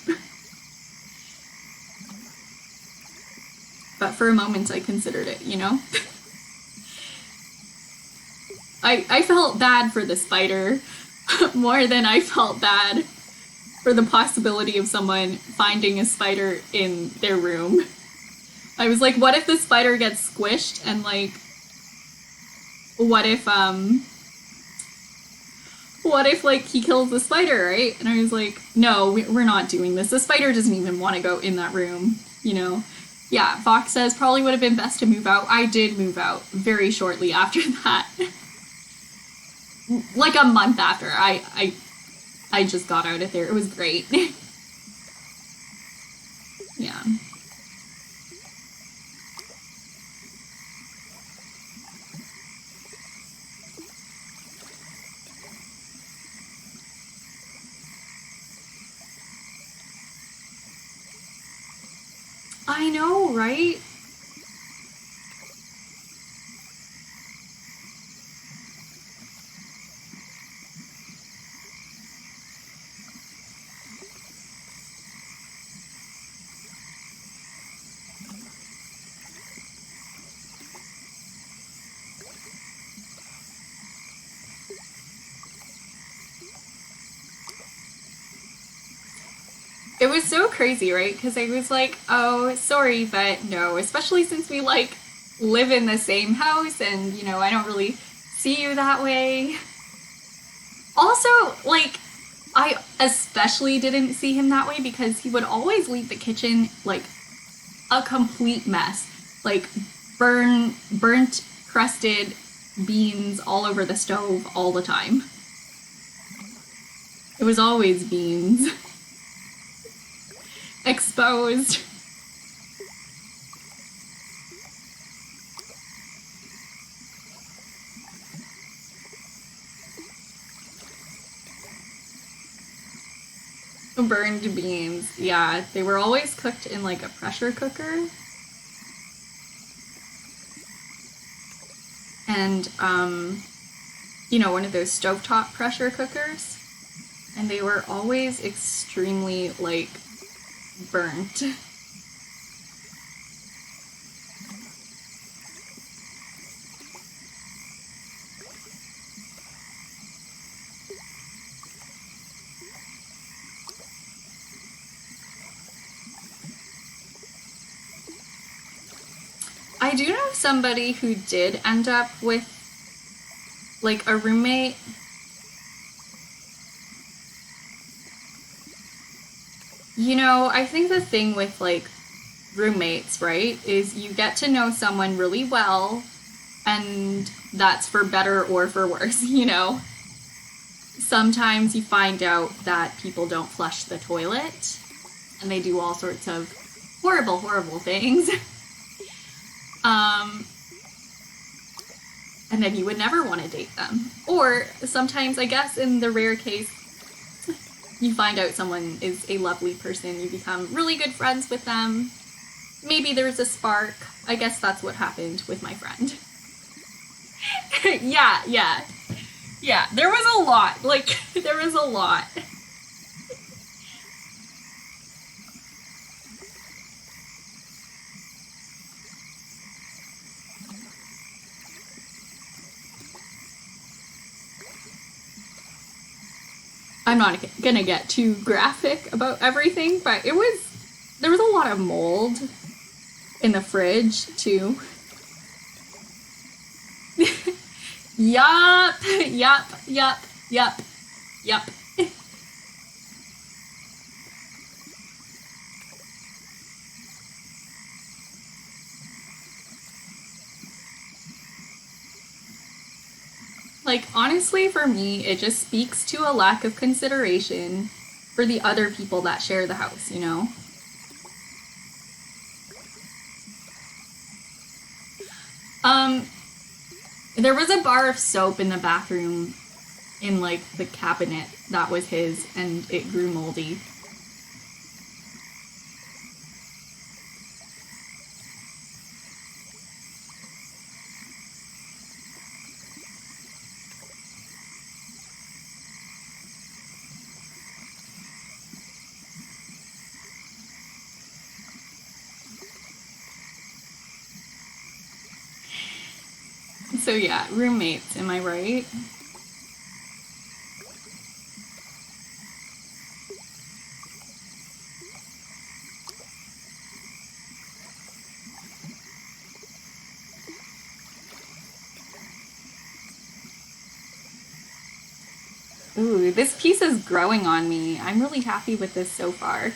But for a moment I considered it, you know? I felt bad for the spider more than I felt bad for the possibility of someone finding a spider in their room. I was like, what if the spider gets squished, and like, what if like he kills the spider, right? And I was like, no, we're not doing this. The spider doesn't even want to go in that room, you know? Yeah, Fox says probably would have been best to move out. I did move out very shortly after that. Like a month after. I just got out of there. It was great. Yeah. I know, right? It was so crazy, right? Because I was like, oh, sorry, but no, especially since we like live in the same house and, I don't really see you that way. Also, like, I especially didn't see him that way because he would always leave the kitchen like a complete mess. Like burnt, crusted beans all over the stove all the time. It was always beans. Exposed. Burned beans. Yeah, they were always cooked in like a pressure cooker. And, one of those stovetop pressure cookers. And they were always extremely, like, burnt. I do know somebody who did end up with, like, a roommate. I think the thing with, like, roommates, right, is you get to know someone really well, and that's for better or for worse, Sometimes you find out that people don't flush the toilet, and they do all sorts of horrible, horrible things. And then you would never want to date them. Or sometimes, I guess, in the rare case, you find out someone is a lovely person, you become really good friends with them. Maybe there's a spark. I guess that's what happened with my friend. Yeah. Yeah, there was a lot. Like, there was a lot. I'm not gonna get too graphic about everything, but there was a lot of mold in the fridge, too. Yup, yup. Like, honestly, for me, it just speaks to a lack of consideration for the other people that share the house. Um, there was a bar of soap in the bathroom in, like, the cabinet that was his, and it grew moldy. So yeah, roommates, am I right? Ooh, this piece is growing on me. I'm really happy with this so far.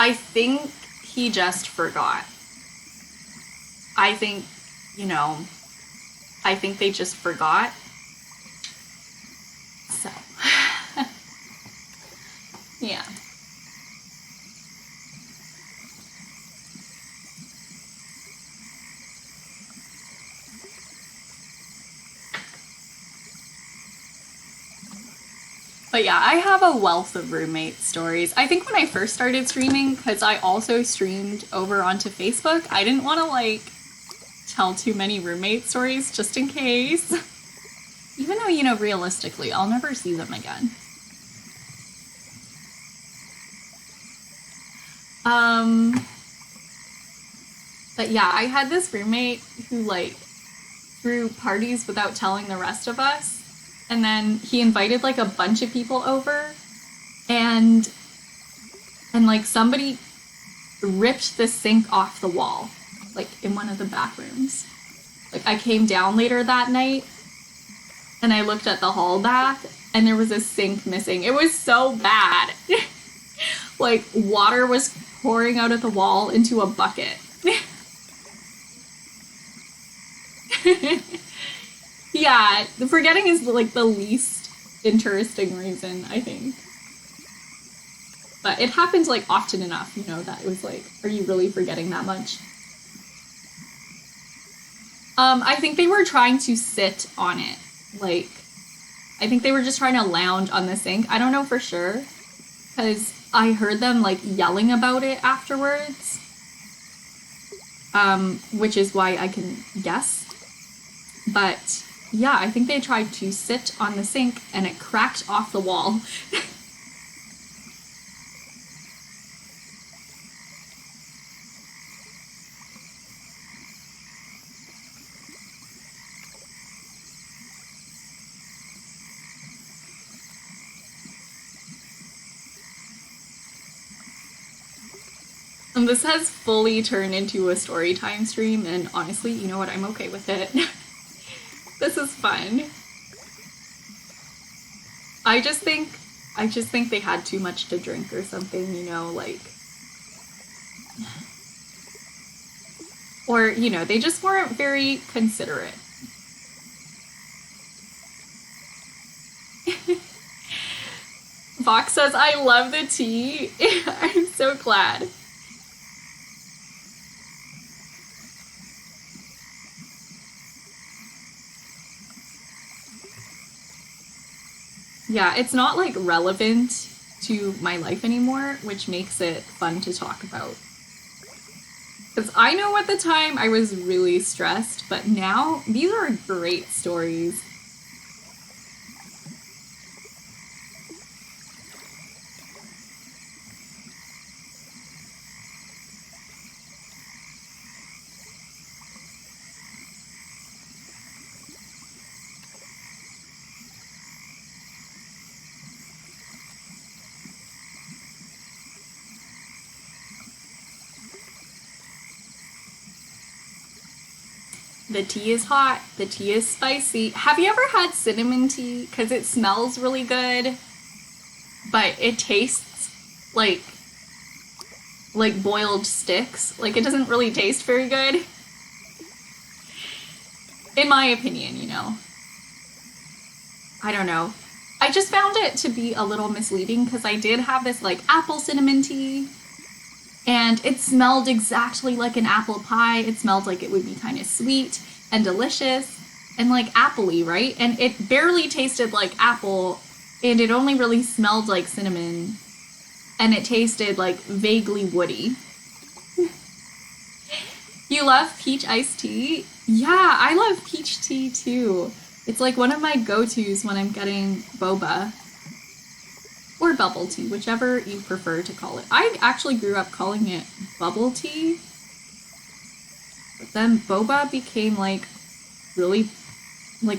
I think he just forgot. I think, you know, I think they just forgot. So, yeah. But yeah, I have a wealth of roommate stories. I think when I first started streaming, because I also streamed over onto Facebook, I didn't want to like tell too many roommate stories just in case. Even though, you know, realistically, I'll never see them again. But yeah, I had this roommate who like threw parties without telling the rest of us. And then he invited like a bunch of people over and like somebody ripped the sink off the wall, like in one of the bathrooms. Like I came down later that night and I looked at the hall bath and there was a sink missing. It was so bad. Like water was pouring out of the wall into a bucket. Yeah, forgetting is like the least interesting reason, I think. But it happens like often enough, you know, that it was like, are you really forgetting that much? I think they were trying to sit on it. Like, I think they were just trying to lounge on the sink. I don't know for sure, because I heard them like yelling about it afterwards. Which is why I can guess. But yeah, I think they tried to sit on the sink and it cracked off the wall. And this has fully turned into a story time stream, and honestly, you know what? I'm okay with it. This is fun. I just think they had too much to drink or something, you know, like, or you know, they just weren't very considerate. Vox says, I love the tea. I'm so glad. Yeah, it's not like relevant to my life anymore, which makes it fun to talk about. Because I know at the time I was really stressed, but now these are great stories. The tea is hot, the tea is spicy. Have you ever had cinnamon tea? Because it smells really good, but it tastes like boiled sticks. Like it doesn't really taste very good. In my opinion, you know. I don't know. I just found it to be a little misleading because I did have this like apple cinnamon tea and it smelled exactly like an apple pie. It smelled like it would be kind of sweet and delicious and like appley, right? And it barely tasted like apple and it only really smelled like cinnamon and it tasted like vaguely woody. You love peach iced tea? Yeah, I love peach tea too. It's like one of my go-tos when I'm getting boba. Or bubble tea, whichever you prefer to call it. I actually grew up calling it bubble tea. But then boba became like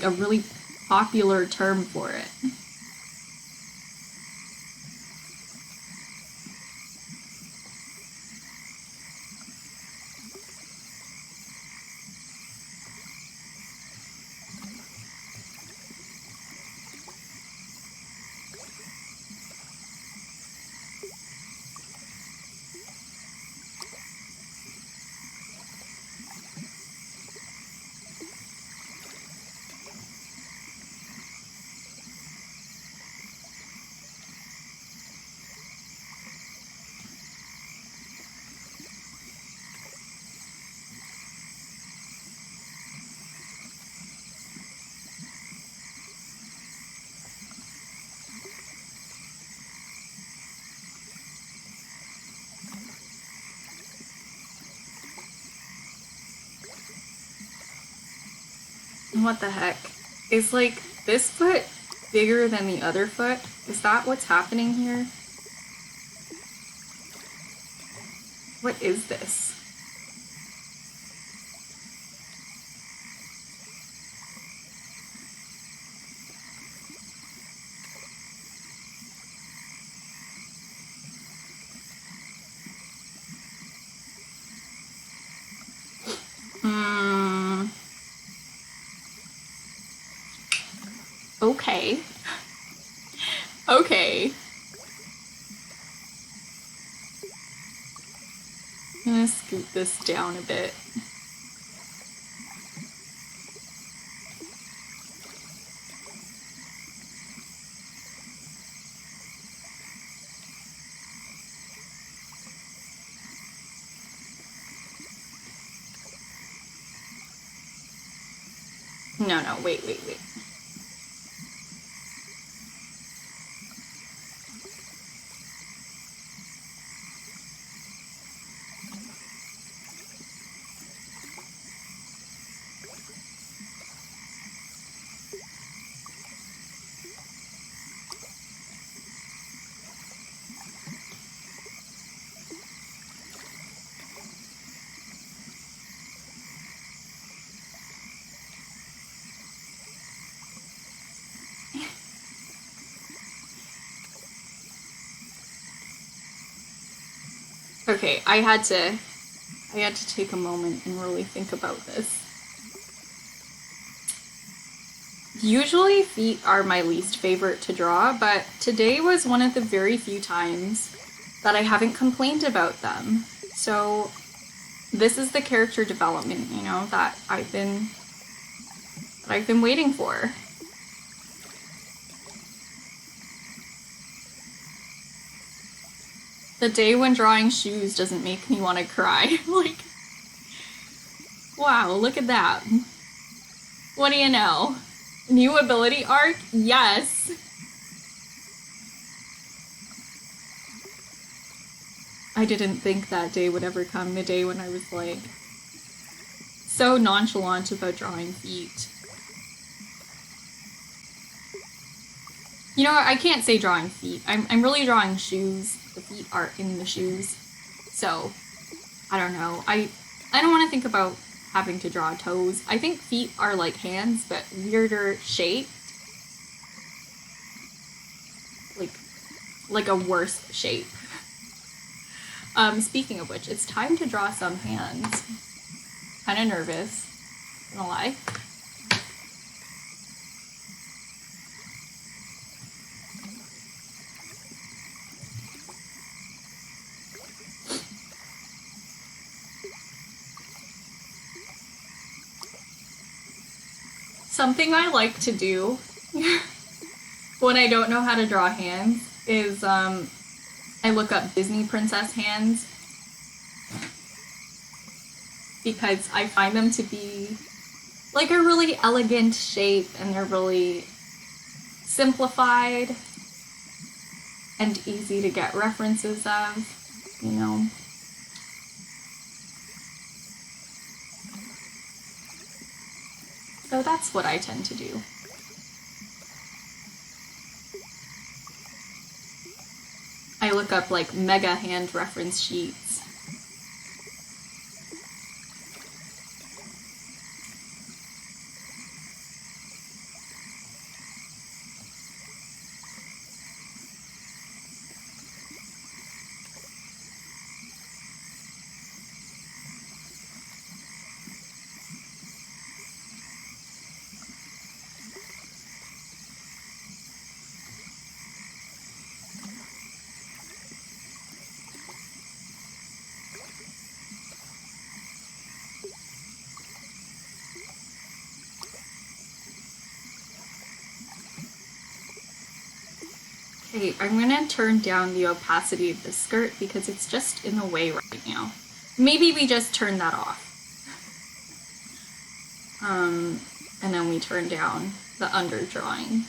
a really popular term for it. What the heck? Is like this foot bigger than the other foot? Is that what's happening here? What is this? Okay. Okay. I'm gonna scoot this down a bit. No, wait. Okay, I had to take a moment and really think about this. Usually feet are my least favorite to draw, but today was one of the very few times that I haven't complained about them. So this is the character development, you know, that I've been waiting for. The day when drawing shoes doesn't make me want to cry. Like, wow, look at that. What do you know? New ability arc? Yes. I didn't think that day would ever come, the day when I was like so nonchalant about drawing feet. You know, I can't say drawing feet. I'm really drawing shoes. The feet are in the shoes. So, I don't know. I don't want to think about having to draw toes. I think feet are like hands, but weirder shaped. Like a worse shape. Speaking of which, it's time to draw some hands. Kind of nervous, not gonna lie. Something I like to do when I don't know how to draw hands is I look up Disney princess hands because I find them to be like a really elegant shape and they're really simplified and easy to get references of, you know. So that's what I tend to do. I look up like mega hand reference sheets. Okay, I'm gonna turn down the opacity of the skirt because it's just in the way right now. Maybe we just turn that off. And then we turn down the underdrawing.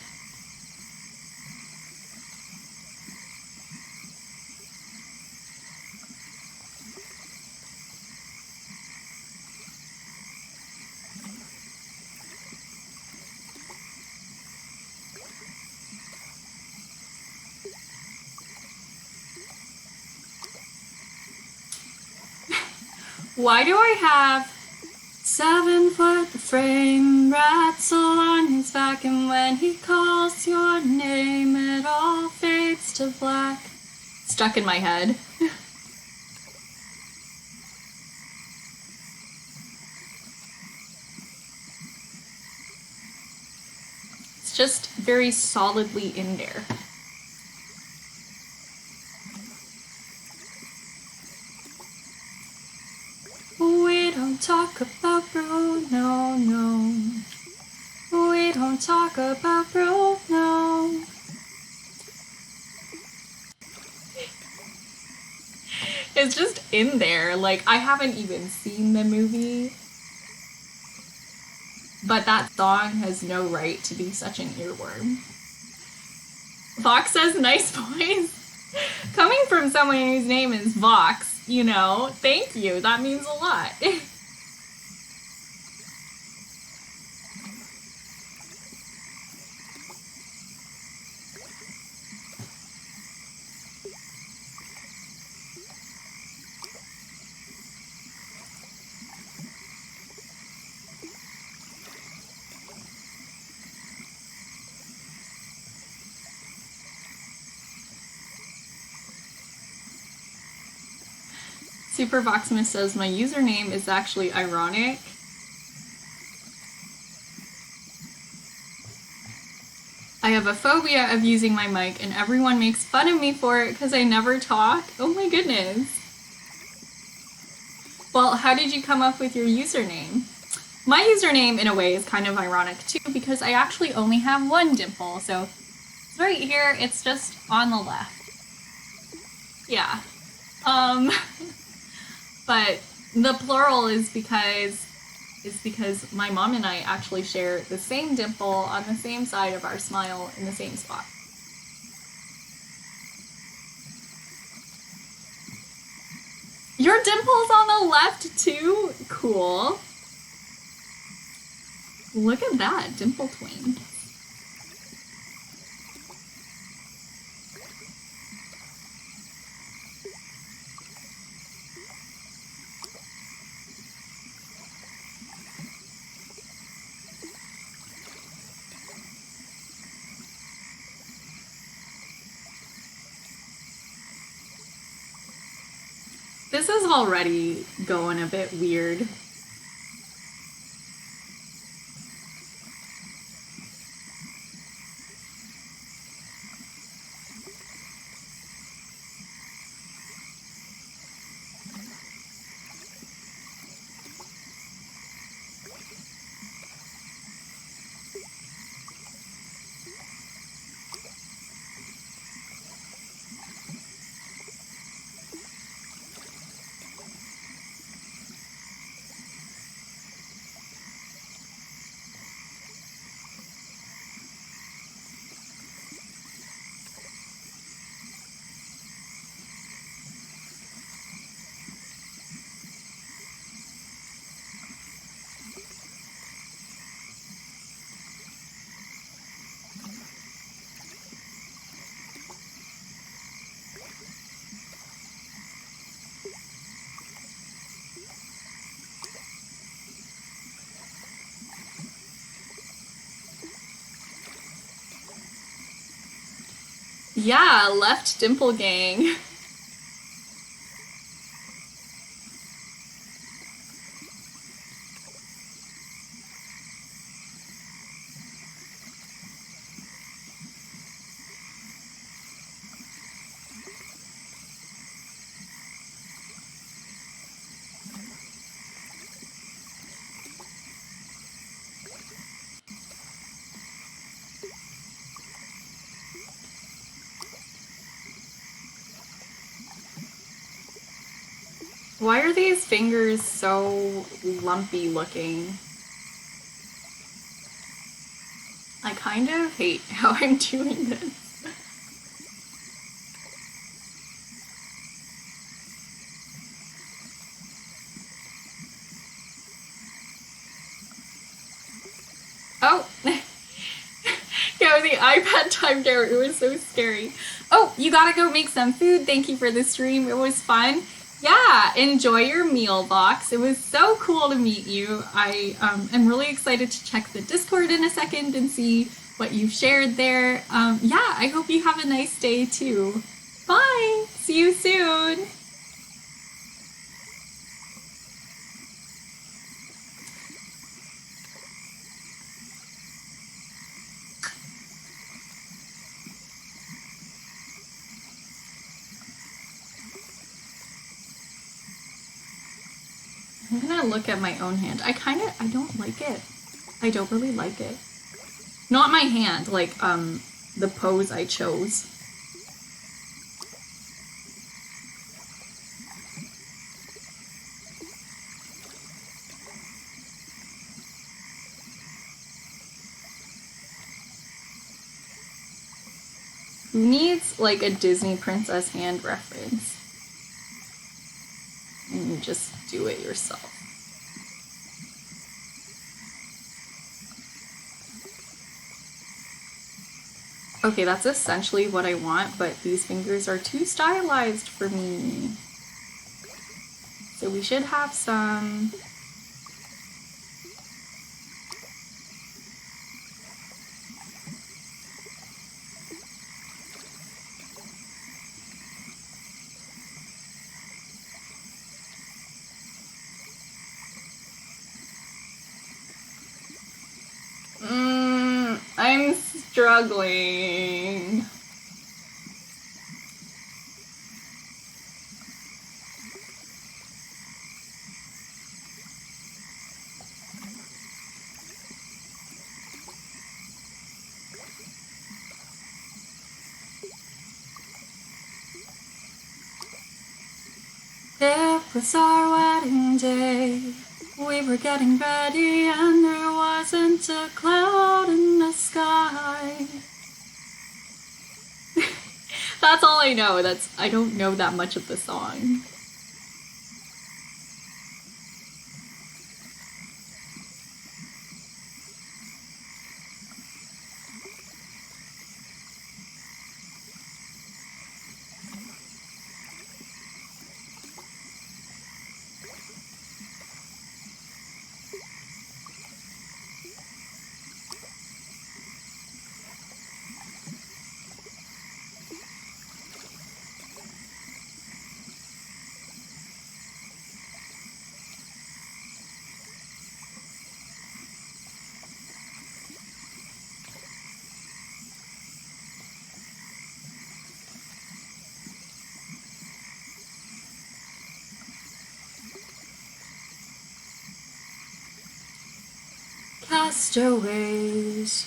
Why do I have 7-foot frame rattle on his back, and when he calls your name, it all fades to black? Stuck in my head. It's just very solidly in there. We don't talk about Bruno, no. We don't talk about Bruno. It's just in there. Like, I haven't even seen the movie, but that song has no right to be such an earworm. Vox says, nice voice. Coming from someone whose name is Vox, you know, thank you. That means a lot. Super Voxmas says, my username is actually ironic. I have a phobia of using my mic, and everyone makes fun of me for it because I never talk. Oh my goodness. Well, how did you come up with your username? My username, in a way, is kind of ironic too, because I actually only have one dimple, so it's right here, it's just on the left. Yeah. But the plural is because my mom and I actually share the same dimple on the same side of our smile in the same spot. Your dimple's on the left too? Cool. Look at that, dimple twin. This is already going a bit weird. Yeah, left dimple gang. Why are these fingers so lumpy looking? I kind of hate how I'm doing this. Oh! Yeah, the iPad timed out. It was so scary. Oh, you gotta go make some food. Thank you for the stream. It was fun. Yeah, enjoy your meal box. It was so cool to meet you. I am really excited to check the Discord in a second and see what you've shared there. Yeah, I hope you have a nice day too. Bye. See you soon. I'm gonna look at my own hand. I don't like it. I don't really like it. Not my hand, like, the pose I chose. Who needs, like, a Disney princess hand reference? And you just do it yourself. Okay, that's essentially what I want, but these fingers are too stylized for me. So we should have some... I'm struggling. It was our wedding day. We were getting ready and there wasn't a cloud in the sky. That's all I know. I don't know that much of the song. Castaways,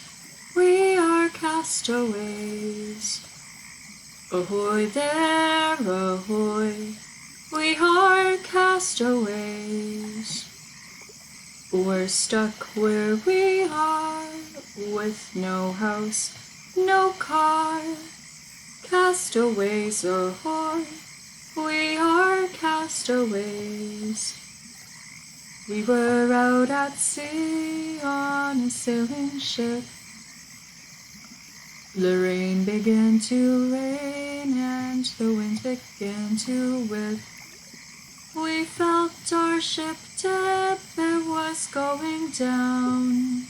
we are castaways. Ahoy there, ahoy, we are castaways. We're stuck where we are, with no house, no car. Castaways ahoy, we are castaways. We were out at sea on a sailing ship. The rain began to rain and the wind began to whip. We felt our ship tip, it was going down.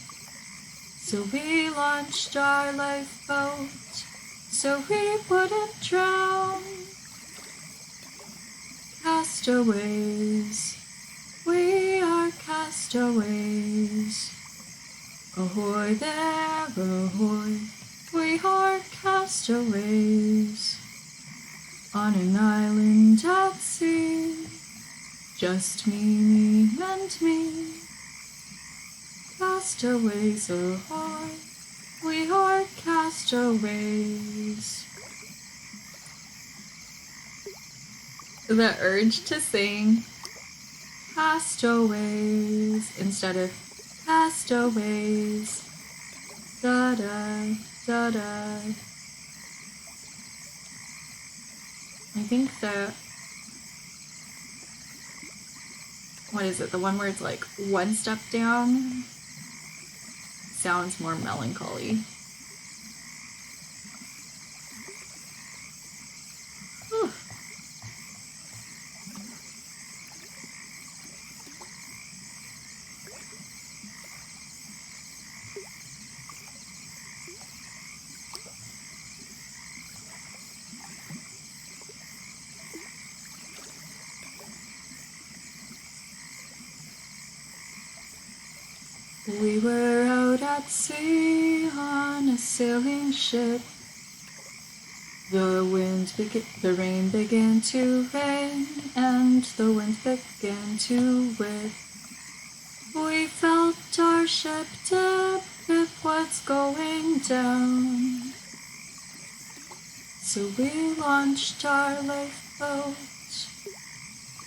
So we launched our lifeboat so we wouldn't drown. Castaways, we are castaways. Ahoy there, ahoy, we are castaways. On an island at sea, just me and me. Castaways ahoy, we are castaways. The urge to sing castaways instead of castaways. Da da da da. I think what is it? The one where it's like one step down sounds more melancholy. Whew. We were out at sea on a sailing ship. The rain began to rain, and the winds began to whip. We felt our ship tip with what's going down. So we launched our lifeboat,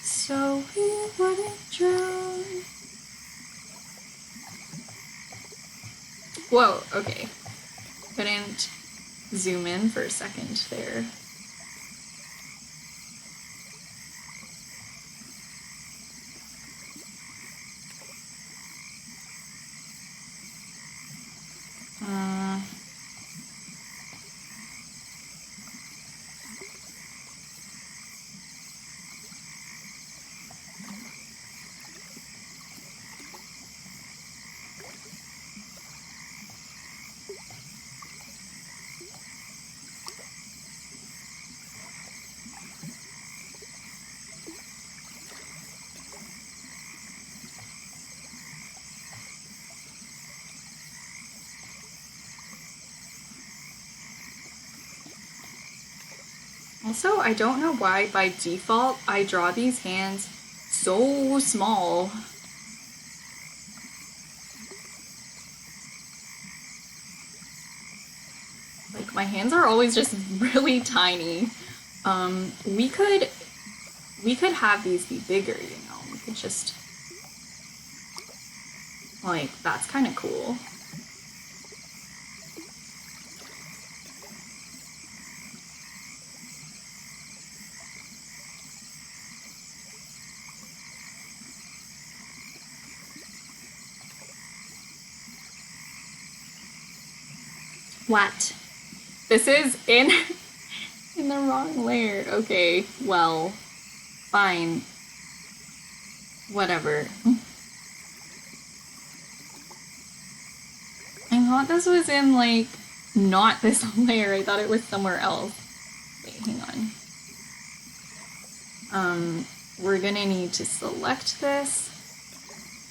so we wouldn't drown. Whoa, okay. Couldn't zoom in for a second there. Also, I don't know why by default I draw these hands so small. Like, my hands are always just really tiny. We could have these be bigger, you know. We could just, like, that's kind of cool. What? This is in the wrong layer. Okay, well, fine. Whatever. I thought this was in, like, not this layer. I thought it was somewhere else. Wait, hang on. We're gonna need to select this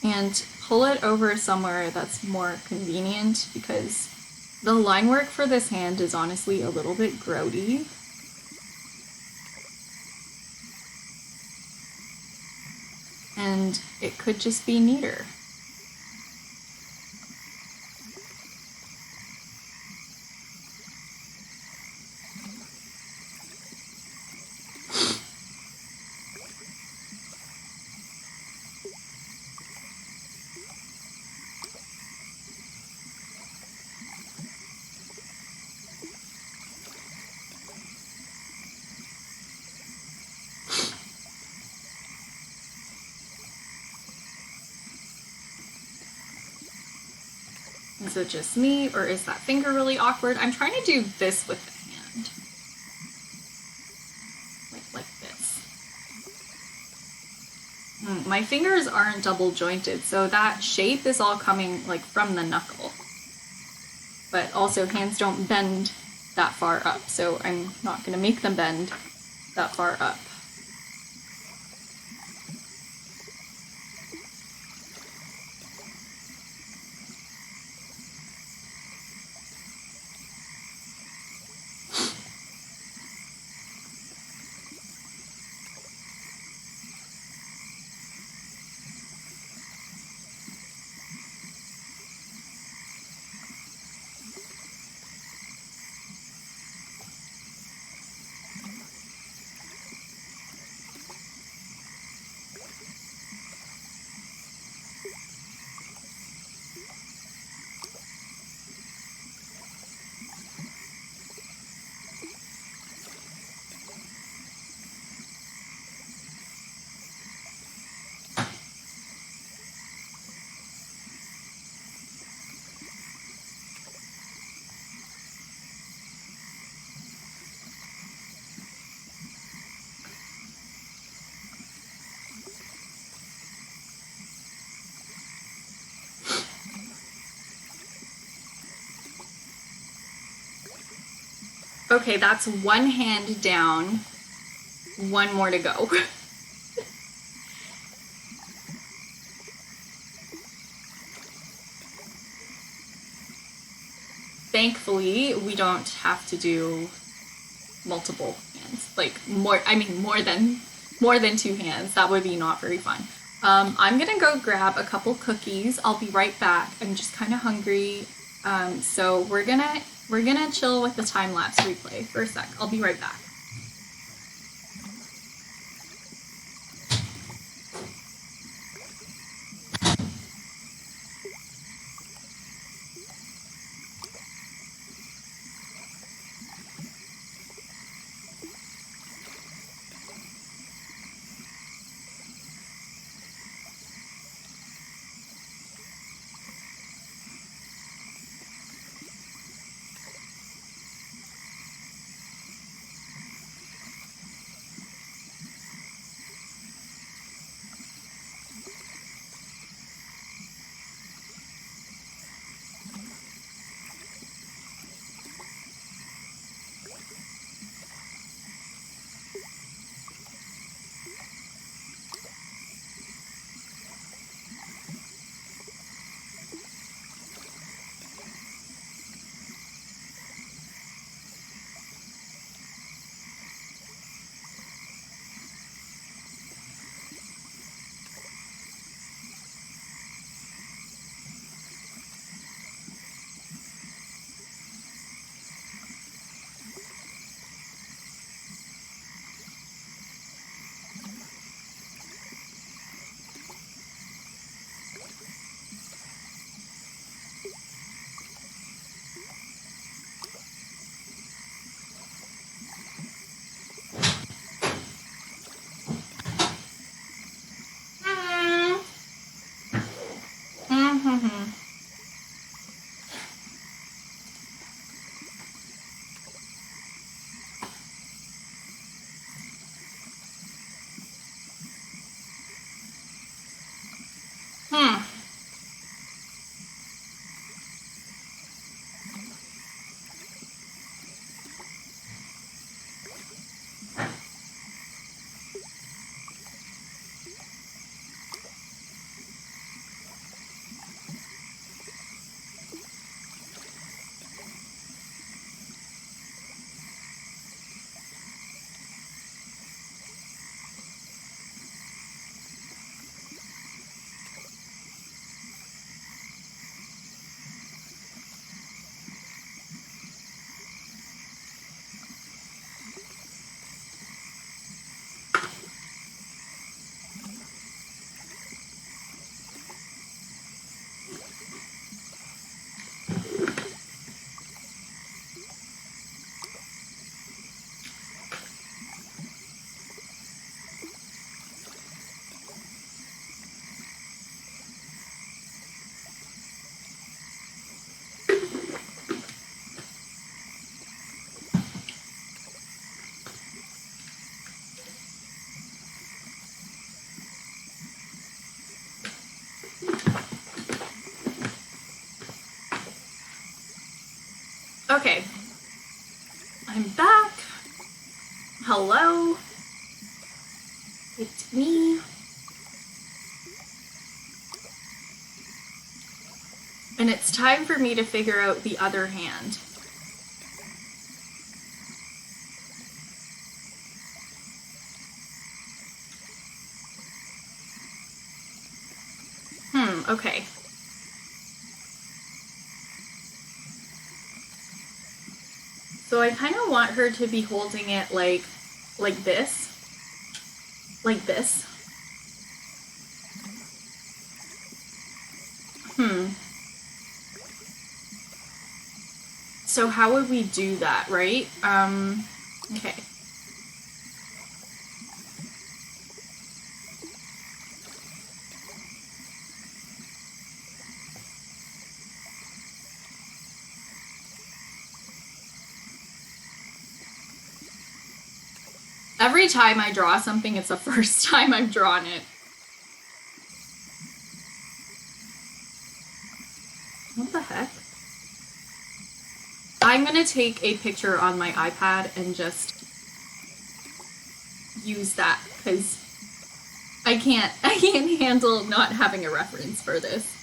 and pull it over somewhere that's more convenient because the line work for this hand is honestly a little bit grody. And it could just be neater. Is it just me, or is that finger really awkward? I'm trying to do this with the hand. Like this. My fingers aren't double jointed, so that shape is all coming like from the knuckle. But also hands don't bend that far up, so I'm not gonna make them bend that far up. Okay, that's one hand down, one more to go. thankfully, we don't have to do multiple hands. Like more than two hands. That would be not very fun. I'm gonna go grab a couple cookies. I'll be right back. I'm just kind of hungry. So we're gonna chill with the time lapse replay for a sec. I'll be right back. Okay, I'm back. Hello, it's me. And it's time for me to figure out the other hand. Okay. So I kind of want her to be holding it like this. Like this. So how would we do that, right? Okay. Every time I draw something, it's the first time I've drawn it. What the heck? I'm gonna take a picture on my iPad and just use that because I can't handle not having a reference for this.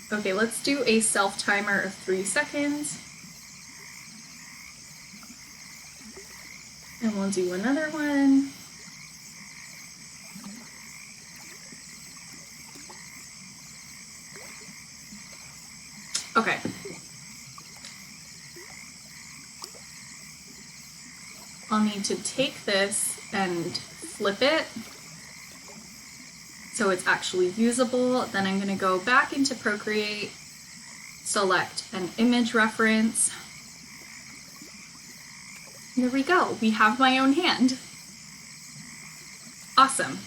Okay, let's do a self timer of 3 seconds. And we'll do another one. Okay. I'll need to take this and flip it so it's actually usable. Then I'm going to go back into Procreate, select an image reference. There we go. We have my own hand. Awesome.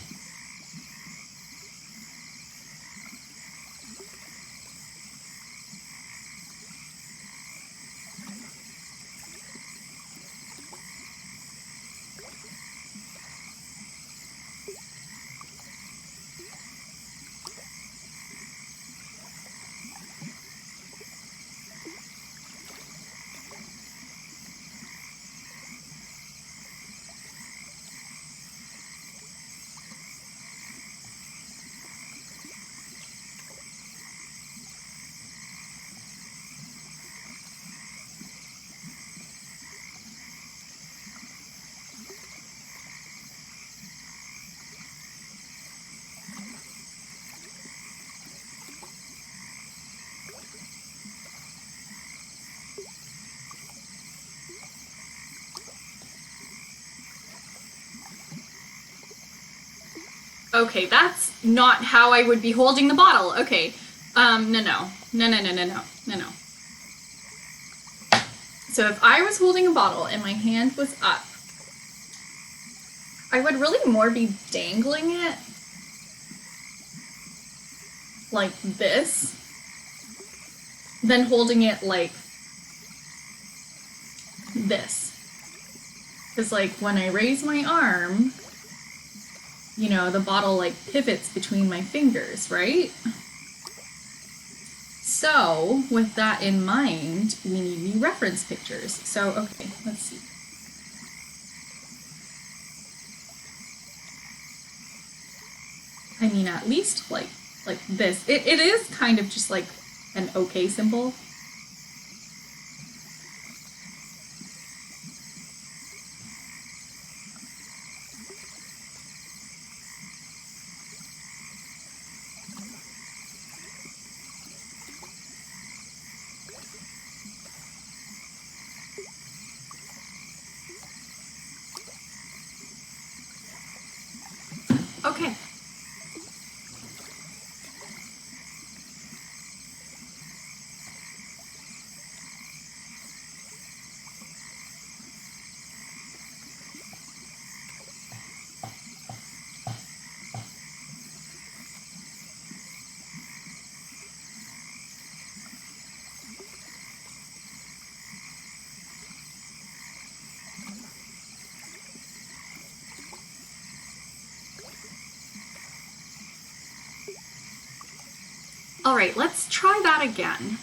Okay, that's not how I would be holding the bottle. Okay. No. So if I was holding a bottle and my hand was up, I would really more be dangling it like this than holding it like this. Because like when I raise my arm, you know, the bottle like pivots between my fingers, right? So with that in mind, we need new reference pictures. So, okay, let's see. I mean, at least like this. It is kind of just like an okay symbol. Okay. All right, let's try that again.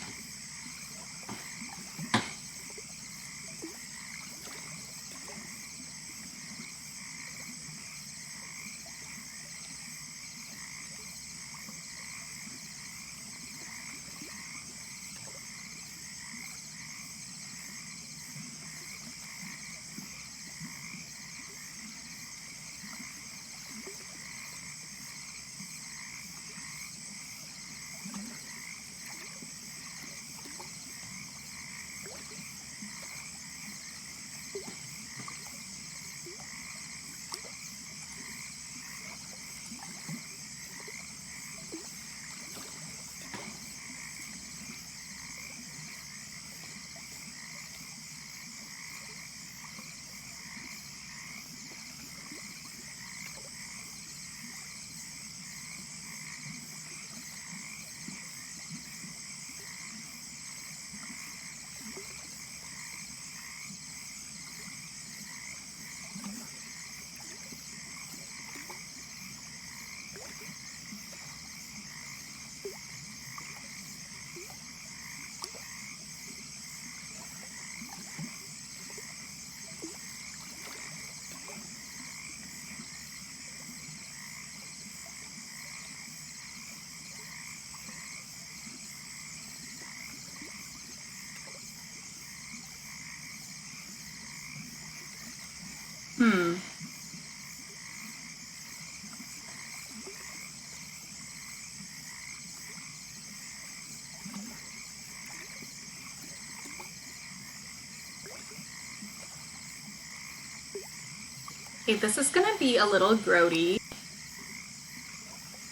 Okay, this is gonna be a little grody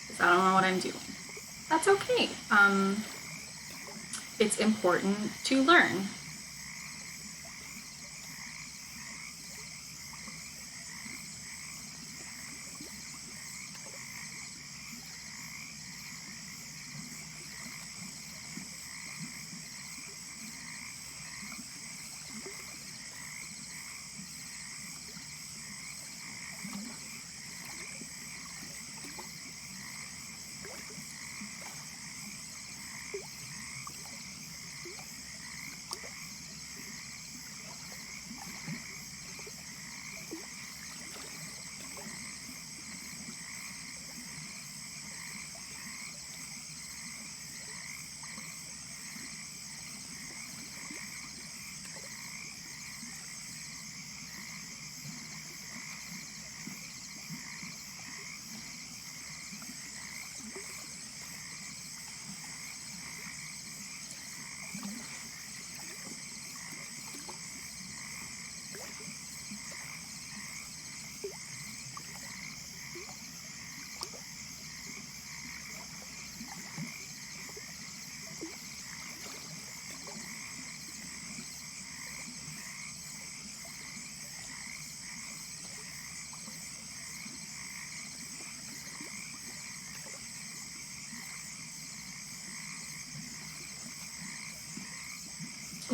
because I don't know what I'm doing. That's okay. It's important to learn.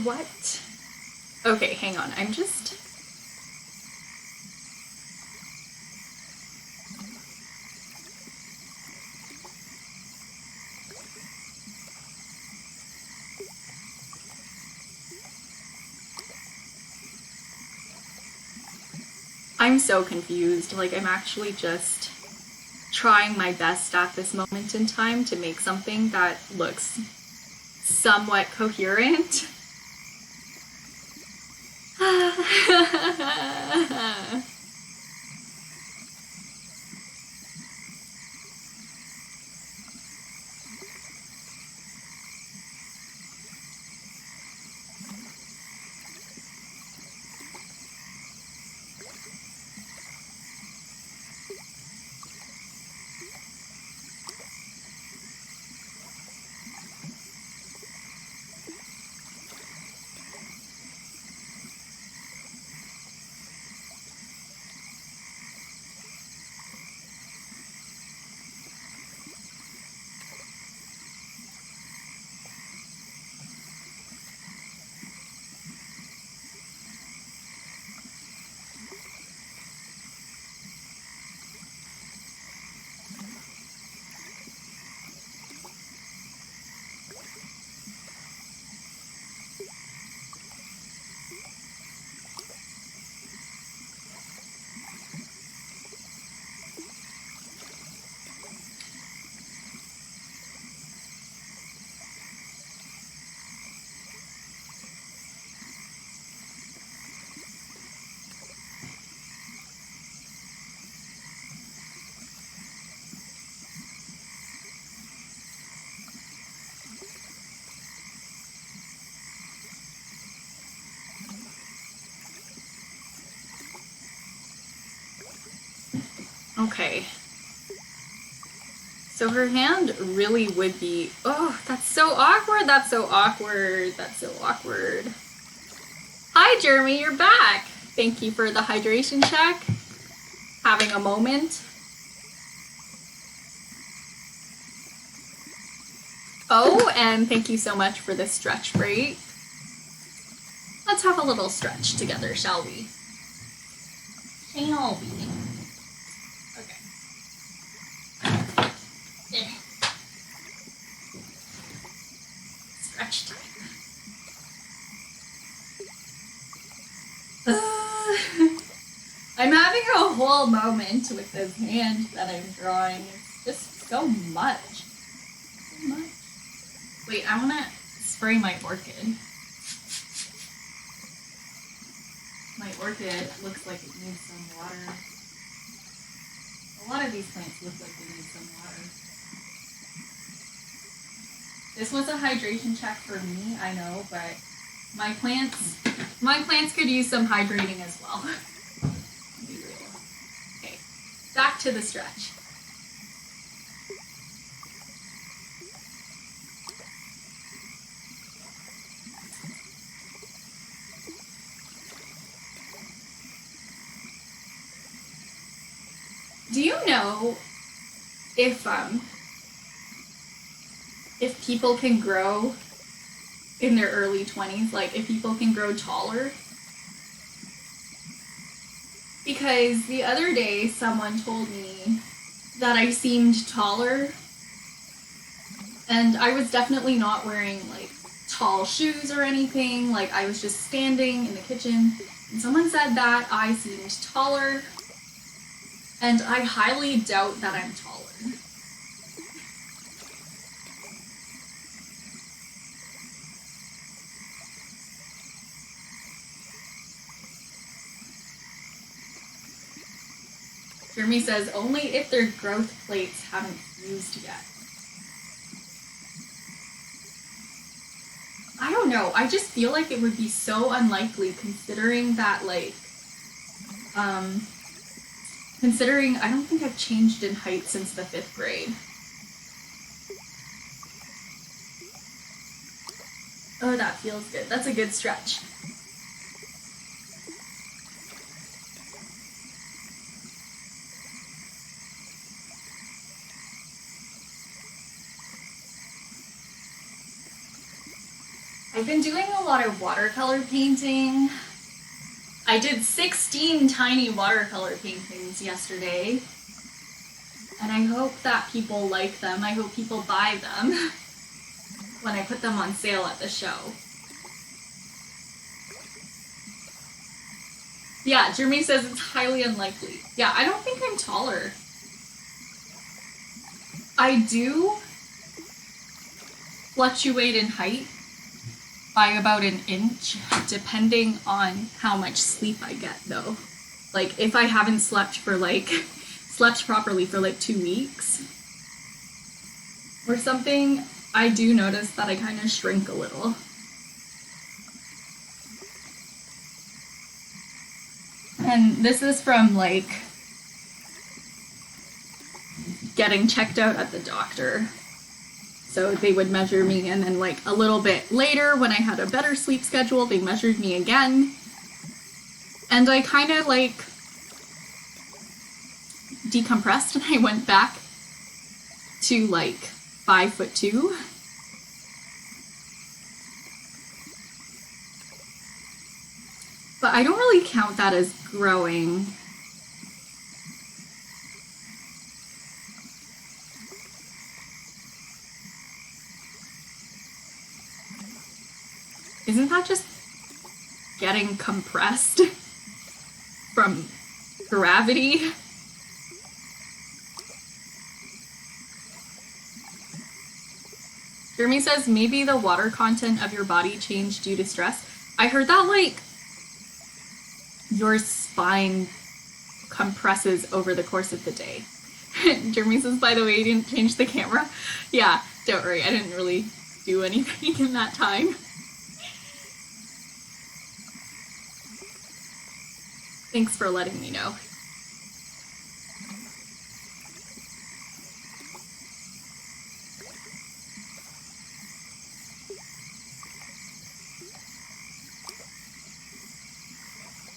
What? Okay, hang on. I'm so confused. Like, I'm actually just trying my best at this moment in time to make something that looks somewhat coherent. Okay. So her hand really would be. Oh, that's so awkward. That's so awkward. That's so awkward. Hi, Jeremy, you're back. Thank you for the hydration check. Having a moment. Oh, and thank you so much for the stretch break. Let's have a little stretch together, shall we? Shall we? Okay. Yeah. Stretch time. I'm having a whole moment with this hand that I'm drawing. It's just so much. So much. Wait, I want to spray my orchid. My orchid looks like it needs some water. A lot of these plants look like they need some water. This was a hydration check for me, I know, but my plants could use some hydrating as well. Be real. Back to the stretch. Do you know if people can grow in their early 20s, like if people can grow taller? Because the other day someone told me that I seemed taller, and I was definitely not wearing like tall shoes or anything. Like I was just standing in the kitchen, and someone said that I seemed taller, and I highly doubt that I'm taller. Jeremy says, only if their growth plates haven't fused yet. I don't know. I just feel like it would be so unlikely considering that, like, considering I don't think I've changed in height since the 5th grade. Oh, that feels good. That's a good stretch. I've been doing a lot of watercolor painting. I did 16 tiny watercolor paintings yesterday, and I hope that people like them. I hope people buy them when I put them on sale at the show. Yeah, Jeremy says it's highly unlikely. Yeah, I don't think I'm taller. I do fluctuate in height by about an inch, depending on how much sleep I get, though. Like, if I haven't slept properly for like 2 weeks or something, I do notice that I kind of shrink a little. And this is from, like, getting checked out at the doctor. So they would measure me, and then like a little bit later when I had a better sleep schedule, they measured me again. And I kind of like decompressed, and I went back to like 5'2". But I don't really count that as growing. Isn't that just getting compressed from gravity? Jeremy says maybe the water content of your body changed due to stress. I heard that like your spine compresses over the course of the day. Jeremy says, by the way, you didn't change the camera. Yeah, don't worry, I didn't really do anything in that time. Thanks for letting me know.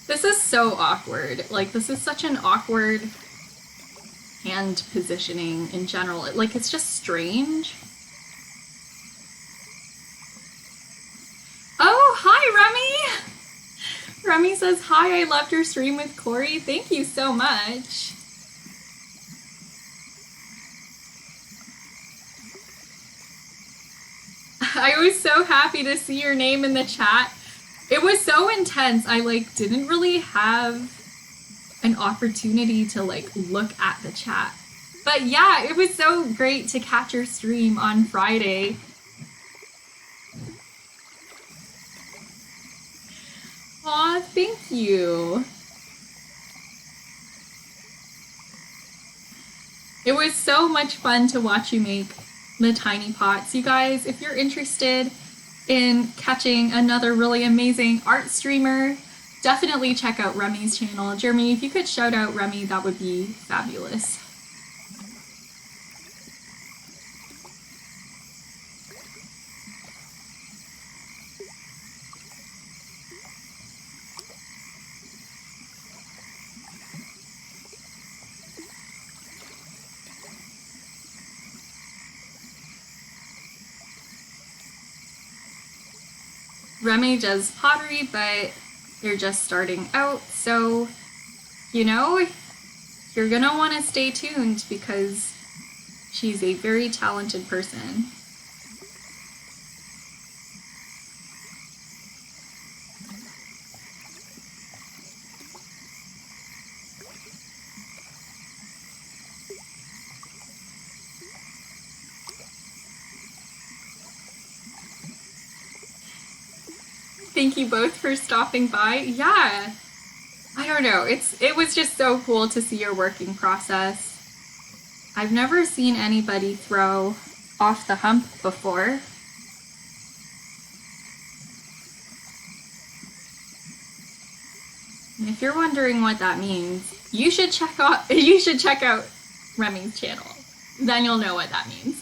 This is so awkward. Like, this is such an awkward hand positioning in general. Like, it's just strange. Oh, hi, Remy! Remy says, hi, I loved your stream with Corey. Thank you so much. I was so happy to see your name in the chat. It was so intense. I like didn't really have an opportunity to like look at the chat. But yeah, it was so great to catch your stream on Friday. Aw, thank you. It was so much fun to watch you make the tiny pots. You guys, if you're interested in catching another really amazing art streamer definitely check out Remy's channel. Jeremy, if you could shout out Remy, that would be fabulous. Remy does pottery, but they're just starting out, so, you know, you're gonna want to stay tuned because she's a very talented person. Thank you both for stopping by. Yeah, I don't know. It was just so cool to see your working process. I've never seen anybody throw off the hump before. And if you're wondering what that means, you should check out Remy's channel. Then you'll know what that means.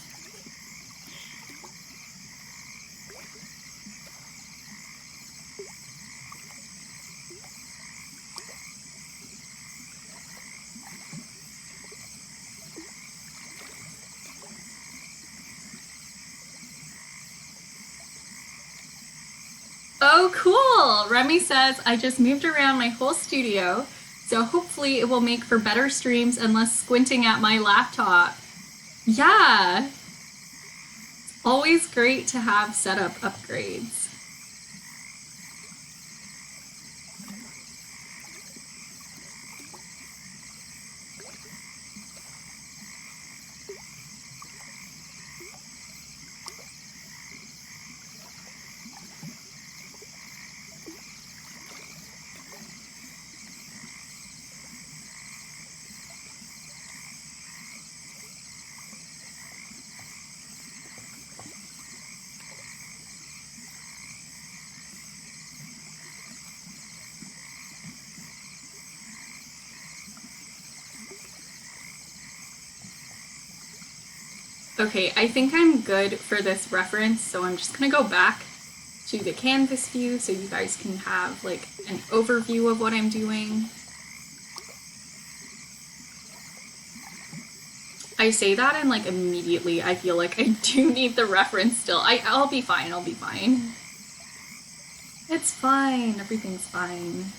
Oh, cool! Remy says, I just moved around my whole studio, so hopefully it will make for better streams and less squinting at my laptop. Yeah! It's always great to have setup upgrades. Okay, I think I'm good for this reference, so I'm just gonna go back to the canvas view so you guys can have like an overview of what I'm doing. I say that and like immediately I feel like I do need the reference still. I'll be fine, I'll be fine. It's fine, everything's fine.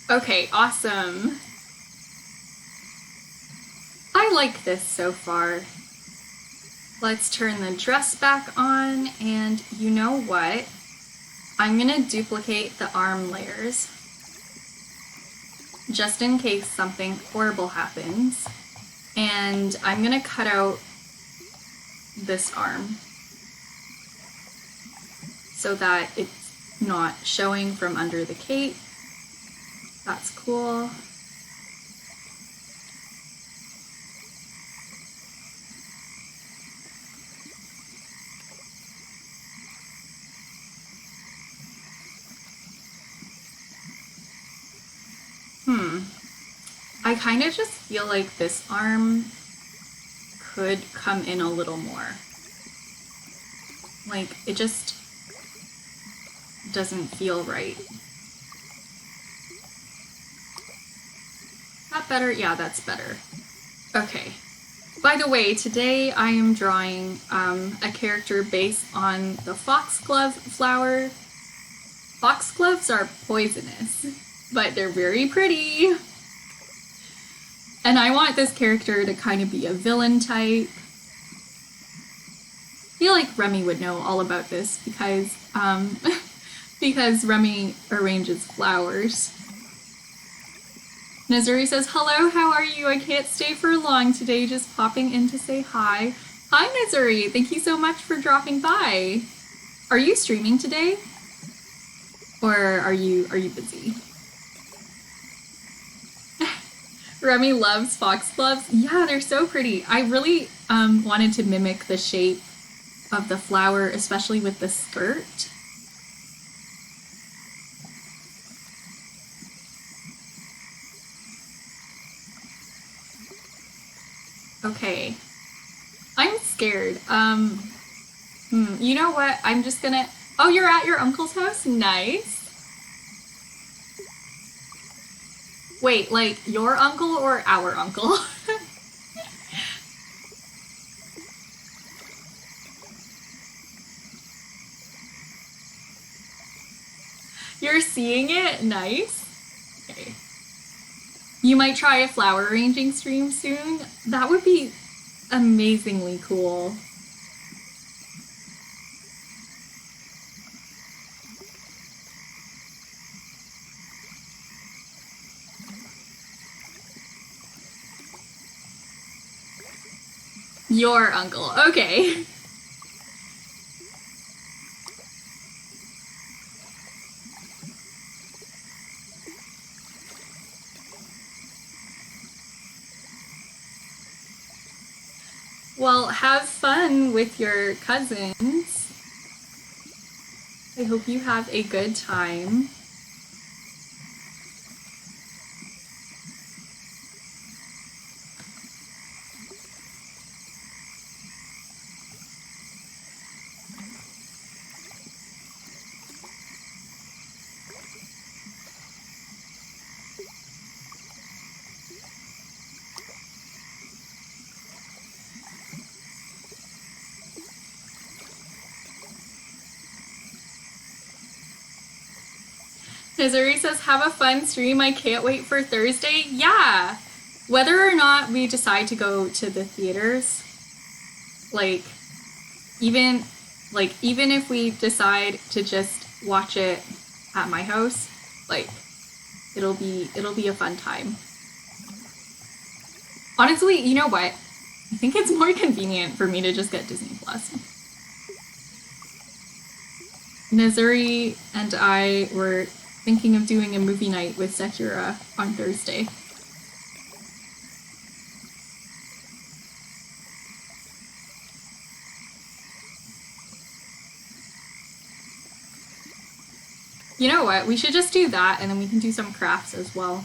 Okay, awesome. I like this so far. Let's turn the dress back on, and you know what? I'm gonna duplicate the arm layers just in case something horrible happens. And I'm gonna cut out this arm so that it's not showing from under the cape. That's cool. I kind of just feel like this arm could come in a little more. Like, it just doesn't feel right. That better? Yeah, that's better. Okay. By the way, today I am drawing a character based on the foxglove flower. Foxgloves are poisonous, but they're very pretty. And I want this character to kind of be a villain type. I feel like Remy would know all about this because because Remy arranges flowers. Nazuri says, hello, how are you? I can't stay for long today, just popping in to say hi. Hi, Nazuri. Thank you so much for dropping by. Are you streaming today? Or are you busy? Remy loves foxgloves. Yeah, they're so pretty. I really wanted to mimic the shape of the flower, especially with the skirt. Okay. I'm scared. You know what? I'm just gonna... Oh, you're at your uncle's house? Nice. Wait, like your uncle or our uncle? You're seeing it? Nice. Okay. You might try a flower arranging stream soon. That would be amazingly cool. Your uncle. Okay. Well, have fun with your cousins. I hope you have a good time. Missouri says, have a fun stream. I can't wait for Thursday. Yeah. Whether or not we decide to go to the theaters, like, even if we decide to just watch it at my house, like, it'll be a fun time. Honestly, you know what? I think it's more convenient for me to just get Disney Plus. Nazuri and I were thinking of doing a movie night with Sekira on Thursday. You know what? We should just do that and then we can do some crafts as well.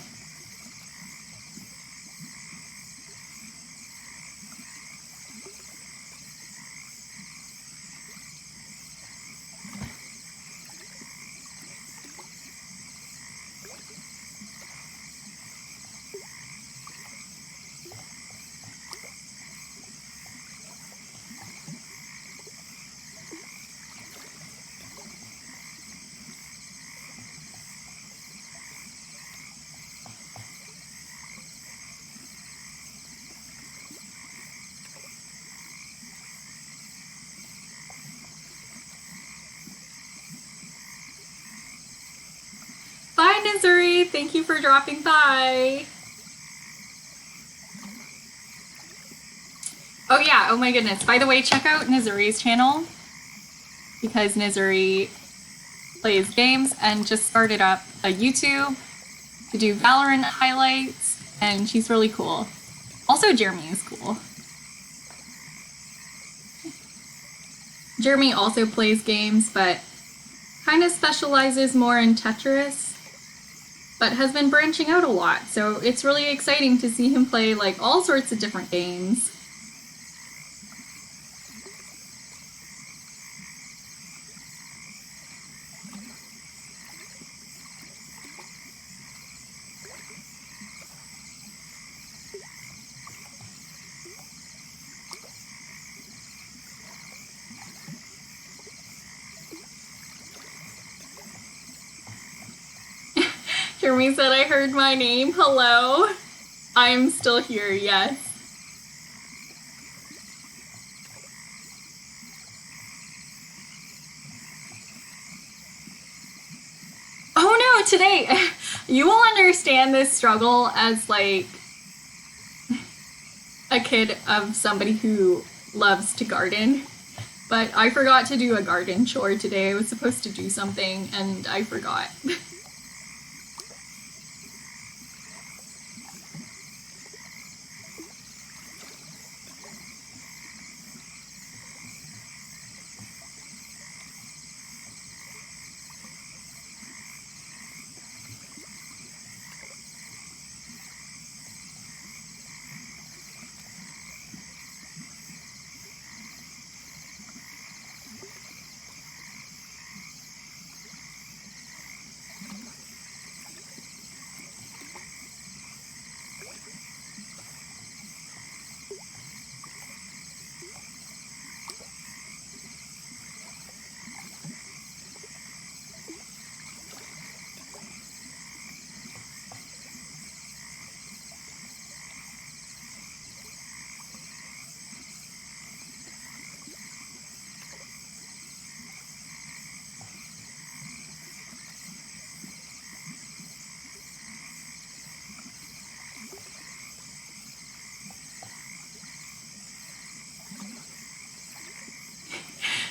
Bye, Nazuri. Thank you for dropping by. Oh yeah, oh my goodness. By the way, check out Nazuri's channel because Nazuri plays games and just started up a YouTube to do Valorant highlights, and she's really cool. Also, Jeremy is cool. Jeremy also plays games, but kind of specializes more in Tetris, but has been branching out a lot, so it's really exciting to see him play like all sorts of different games. Jeremy said I heard my name. Hello. I am still here, yes. Oh no, today you will understand this struggle as like a kid of somebody who loves to garden. But I forgot to do a garden chore today. I was supposed to do something and I forgot.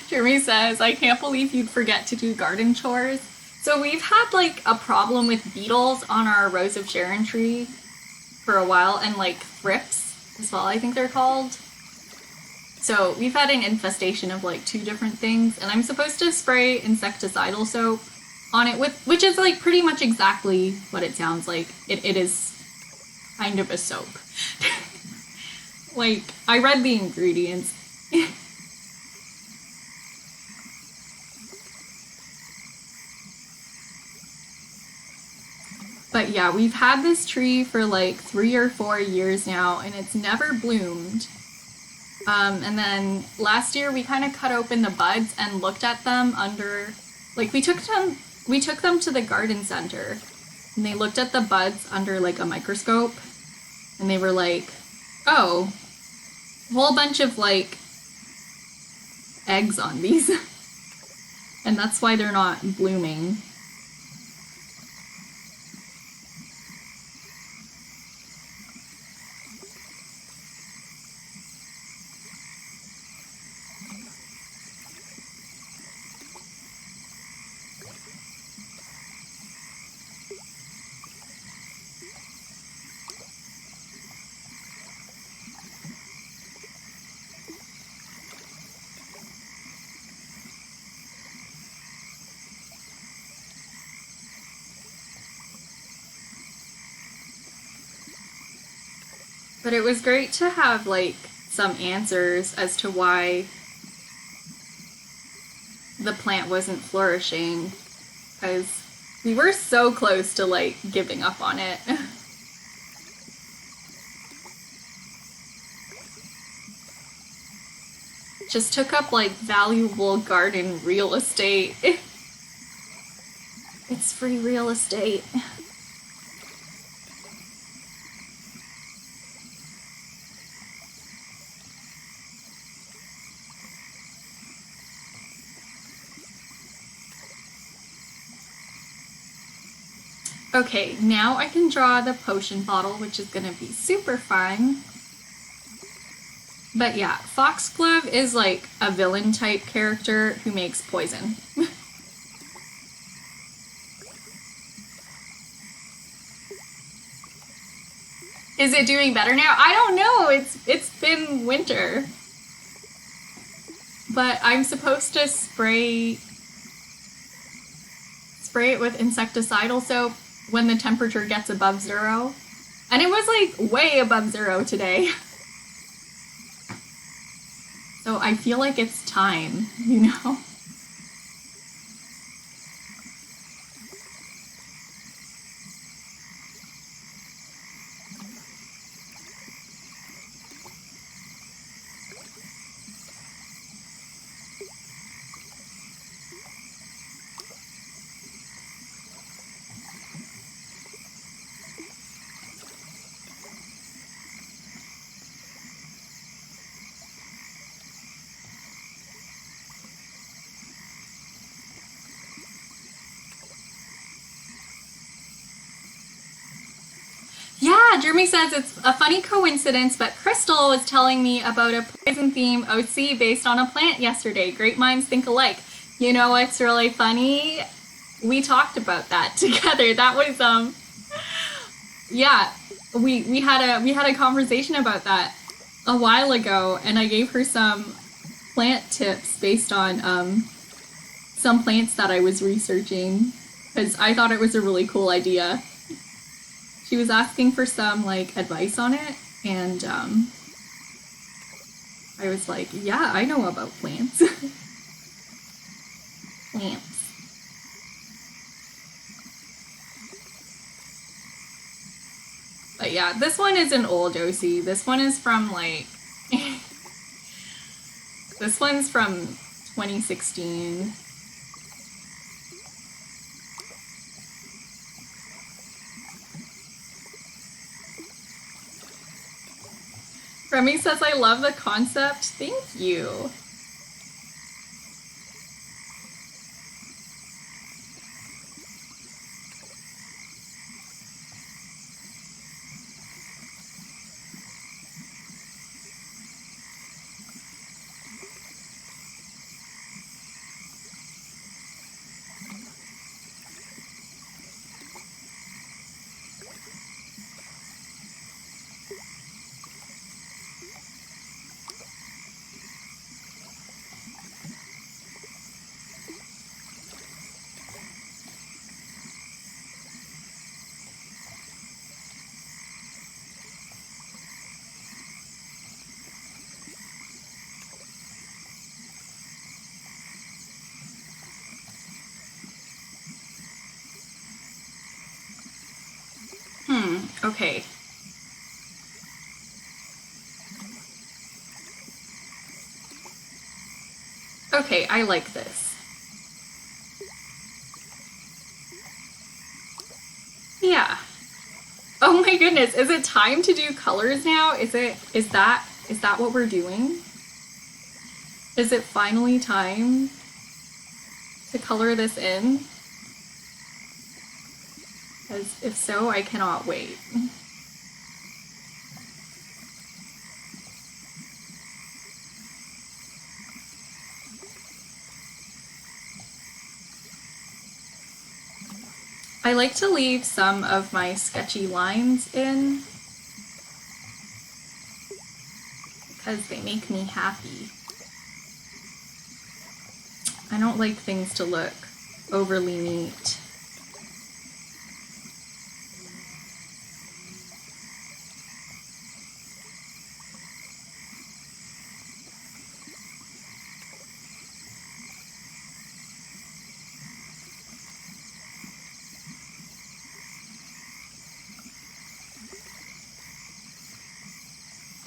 Jeremy says, I can't believe you'd forget to do garden chores. So we've had like a problem with beetles on our Rose of Sharon tree for a while, and like thrips as well, I think they're called. So we've had an infestation of like 2 different things, and I'm supposed to spray insecticidal soap on it, which is like pretty much exactly what it sounds like. It is kind of a soap. Like, I read the ingredients. But yeah, we've had this tree for like 3 or 4 years now, and it's never bloomed. And then last year we kind of cut open the buds and looked at them under, like we took them to the garden center, and they looked at the buds under like a microscope, and they were like, oh, a whole bunch of like eggs on these. And that's why they're not blooming. But it was great to have like some answers as to why the plant wasn't flourishing, because we were so close to like giving up on it. Just took up like valuable garden real estate. It's free real estate. Okay, now I can draw the potion bottle, which is gonna be super fun. But yeah, Foxglove is like a villain type character who makes poison. Is it doing better now? I don't know. It's been winter. But I'm supposed to spray it with insecticidal soap when the temperature gets above 0. And it was like way above 0 today. So I feel like it's time, you know? Yeah, Jeremy says it's a funny coincidence, but Crystal was telling me about a poison theme OC based on a plant yesterday. Great minds think alike. You know what's really funny? We talked about that together. That was yeah, we had a conversation about that a while ago, and I gave her some plant tips based on some plants that I was researching because I thought it was a really cool idea. She was asking for some like advice on it, and I was like, yeah, I know about plants. Plants. But yeah, this one is an old OC. This one is from like this one's from 2016. Remy says, I love the concept. Thank you. Okay. Okay, I like this. Yeah. Oh my goodness, is it time to do colors now? Is that what we're doing? Is it finally time to color this in? Because if so, I cannot wait. I like to leave some of my sketchy lines in because they make me happy. I don't like things to look overly neat.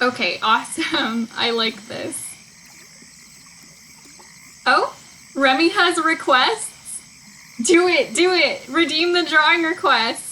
Okay, awesome. I like this. Oh, Remy has requests? Do it, do it. Redeem the drawing request.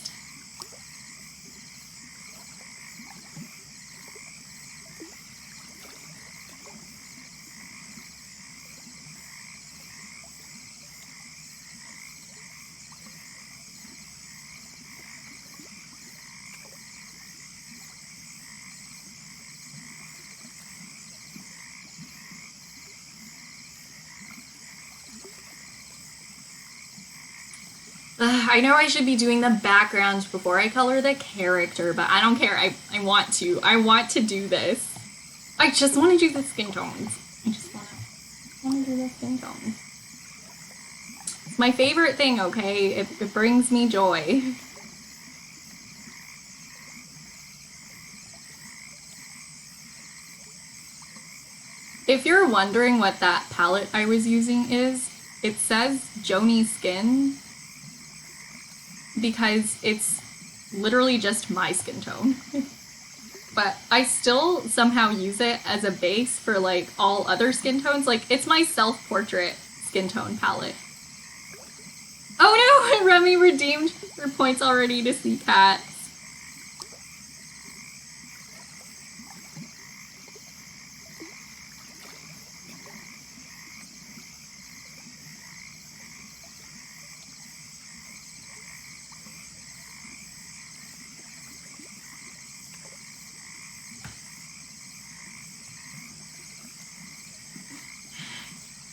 I know I should be doing the background before I color the character, but I don't care. I want to. I want to do this. I just want to do the skin tones. I just want to do the skin tones. It's my favorite thing, okay? It brings me joy. If you're wondering what that palette I was using is, it says Joni Skin because it's literally just my skin tone. But I still somehow use it as a base for like all other skin tones. Like it's my self-portrait skin tone palette. Oh no, Remy redeemed her points already to see cats.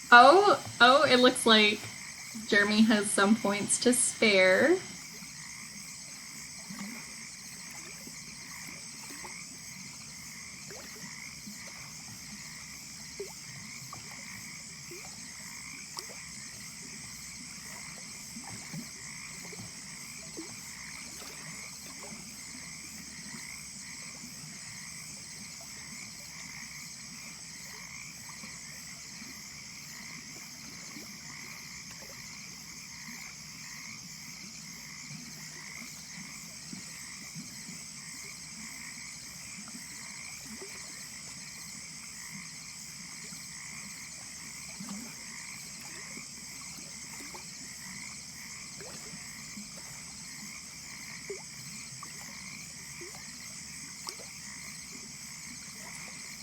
Oh, it looks like Jeremy has some points to spare.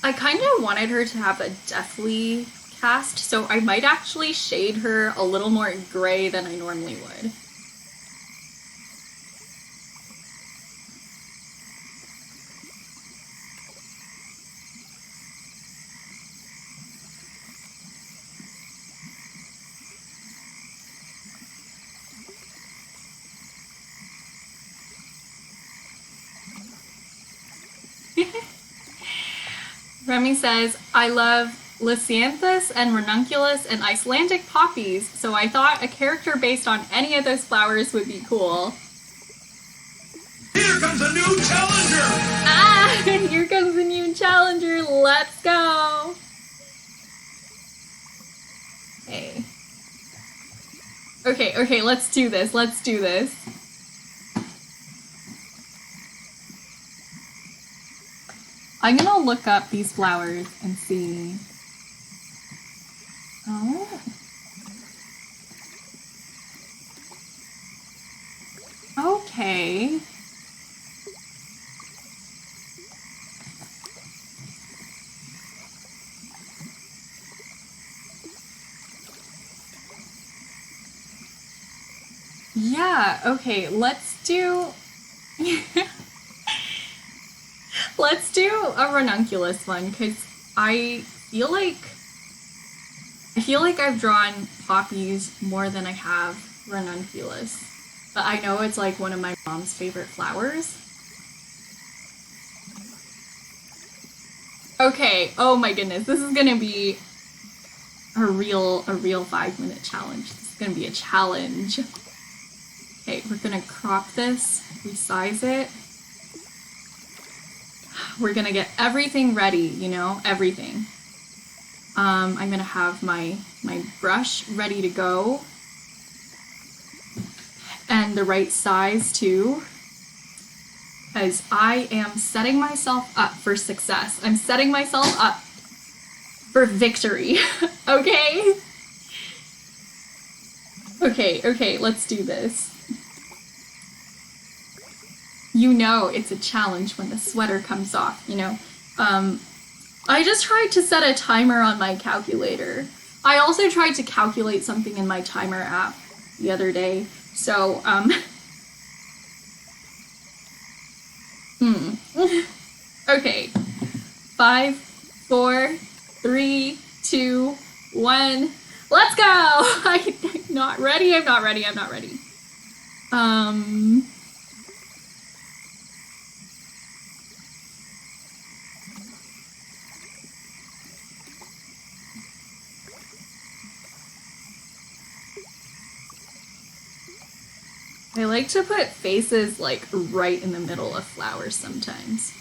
I kind of wanted her to have a deathly cast, so I might actually shade her a little more gray than I normally would. Remy says, I love Lisianthus and Ranunculus and Icelandic poppies, so I thought a character based on any of those flowers would be cool. Here comes a new challenger! Ah, here comes a new challenger. Let's go. Hey. Okay, let's do this. Let's do this. I'm gonna look up these flowers and see. Oh. Okay. Yeah, okay, let's do let's do a ranunculus one, because I feel like I've drawn poppies more than I have ranunculus. But I know it's like one of my mom's favorite flowers. Okay, oh my goodness, this is gonna be a real 5-minute challenge. This is gonna be a challenge. Okay, we're gonna crop this, resize it. We're gonna get everything ready, you know, everything. I'm gonna have my brush ready to go. And the right size too. Because I am setting myself up for success. I'm setting myself up for victory. Okay? Okay, let's do this. You know it's a challenge when the sweater comes off, you know? I just tried to set a timer on my calculator. I also tried to calculate something in my timer app the other day. So, Okay. 5, 4, 3, 2, 1. Let's go! I'm not ready. I like to put faces like right in the middle of flowers sometimes.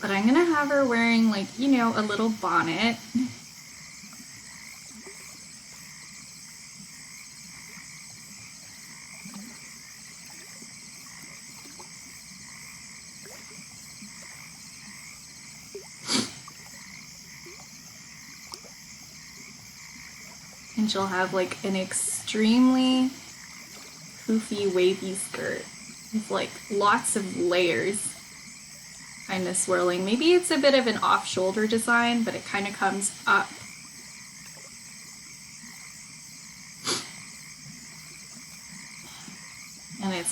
But I'm gonna have her wearing like, you know, a little bonnet. And she'll have like an extremely poofy, wavy skirt with like lots of layers kind of swirling. Maybe it's a bit of an off-shoulder design, but it kind of comes up.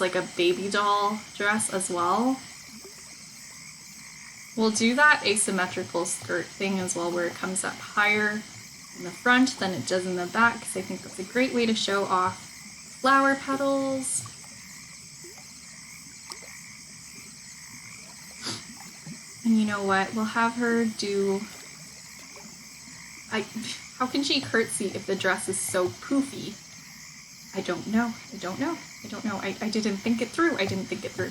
dress, like a baby doll dress as well. We'll do that asymmetrical skirt thing as well, where it comes up higher in the front than it does in the back, because I think that's a great way to show off flower petals. And you know what? We'll have her do... How can she curtsy if the dress is so poofy? I don't know. I don't know. I don't know. I didn't think it through. I didn't think it through.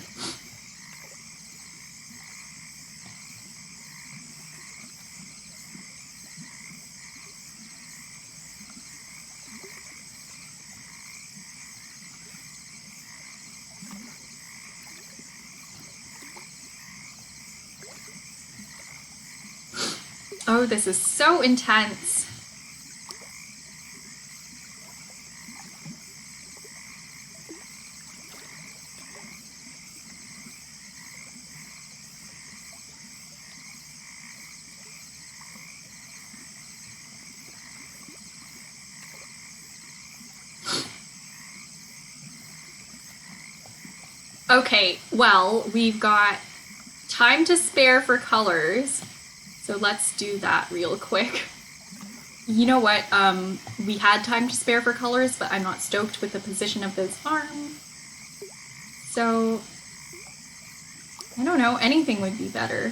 Oh, this is so intense. Okay, well, we've got time to spare for colors. So let's do that real quick. You know what, we had time to spare for colors, but I'm not stoked with the position of this arm. So, I don't know, anything would be better.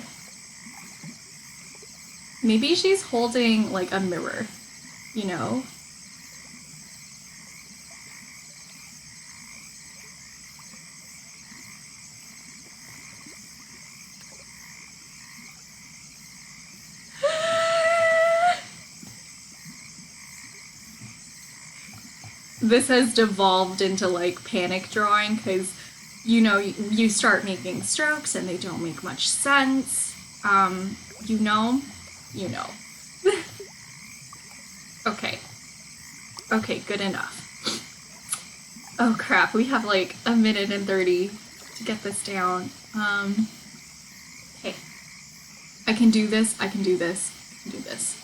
Maybe she's holding like a mirror, you know? This has devolved into like panic drawing because, you know, you start making strokes and they don't make much sense. You know. Okay. Okay, good enough. Oh crap, we have like 1 minute and 30 to get this down. Okay. I can do this, I can do this, I can do this.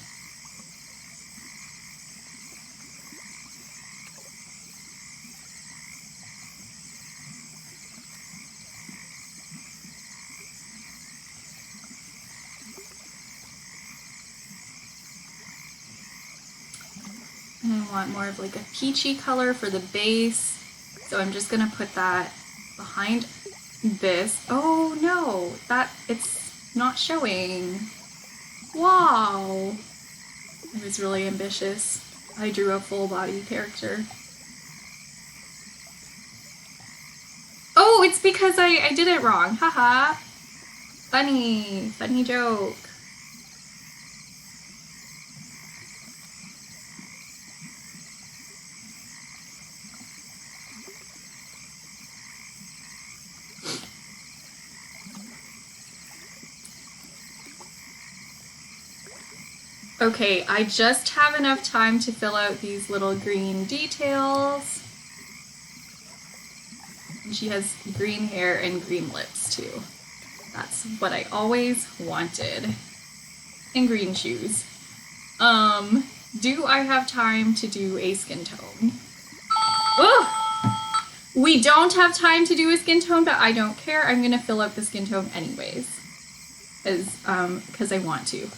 And I want more of like a peachy color for the base. So I'm just gonna put that behind this. Oh no, it's not showing. Wow. I was really ambitious. I drew a full body character. Oh, it's because I did it wrong. Haha. Funny joke. Okay, I just have enough time to fill out these little green details. And she has green hair and green lips too. That's what I always wanted. And green shoes. Do I have time to do a skin tone? Oh! We don't have time to do a skin tone, but I don't care. I'm gonna fill out the skin tone anyways. Because I want to.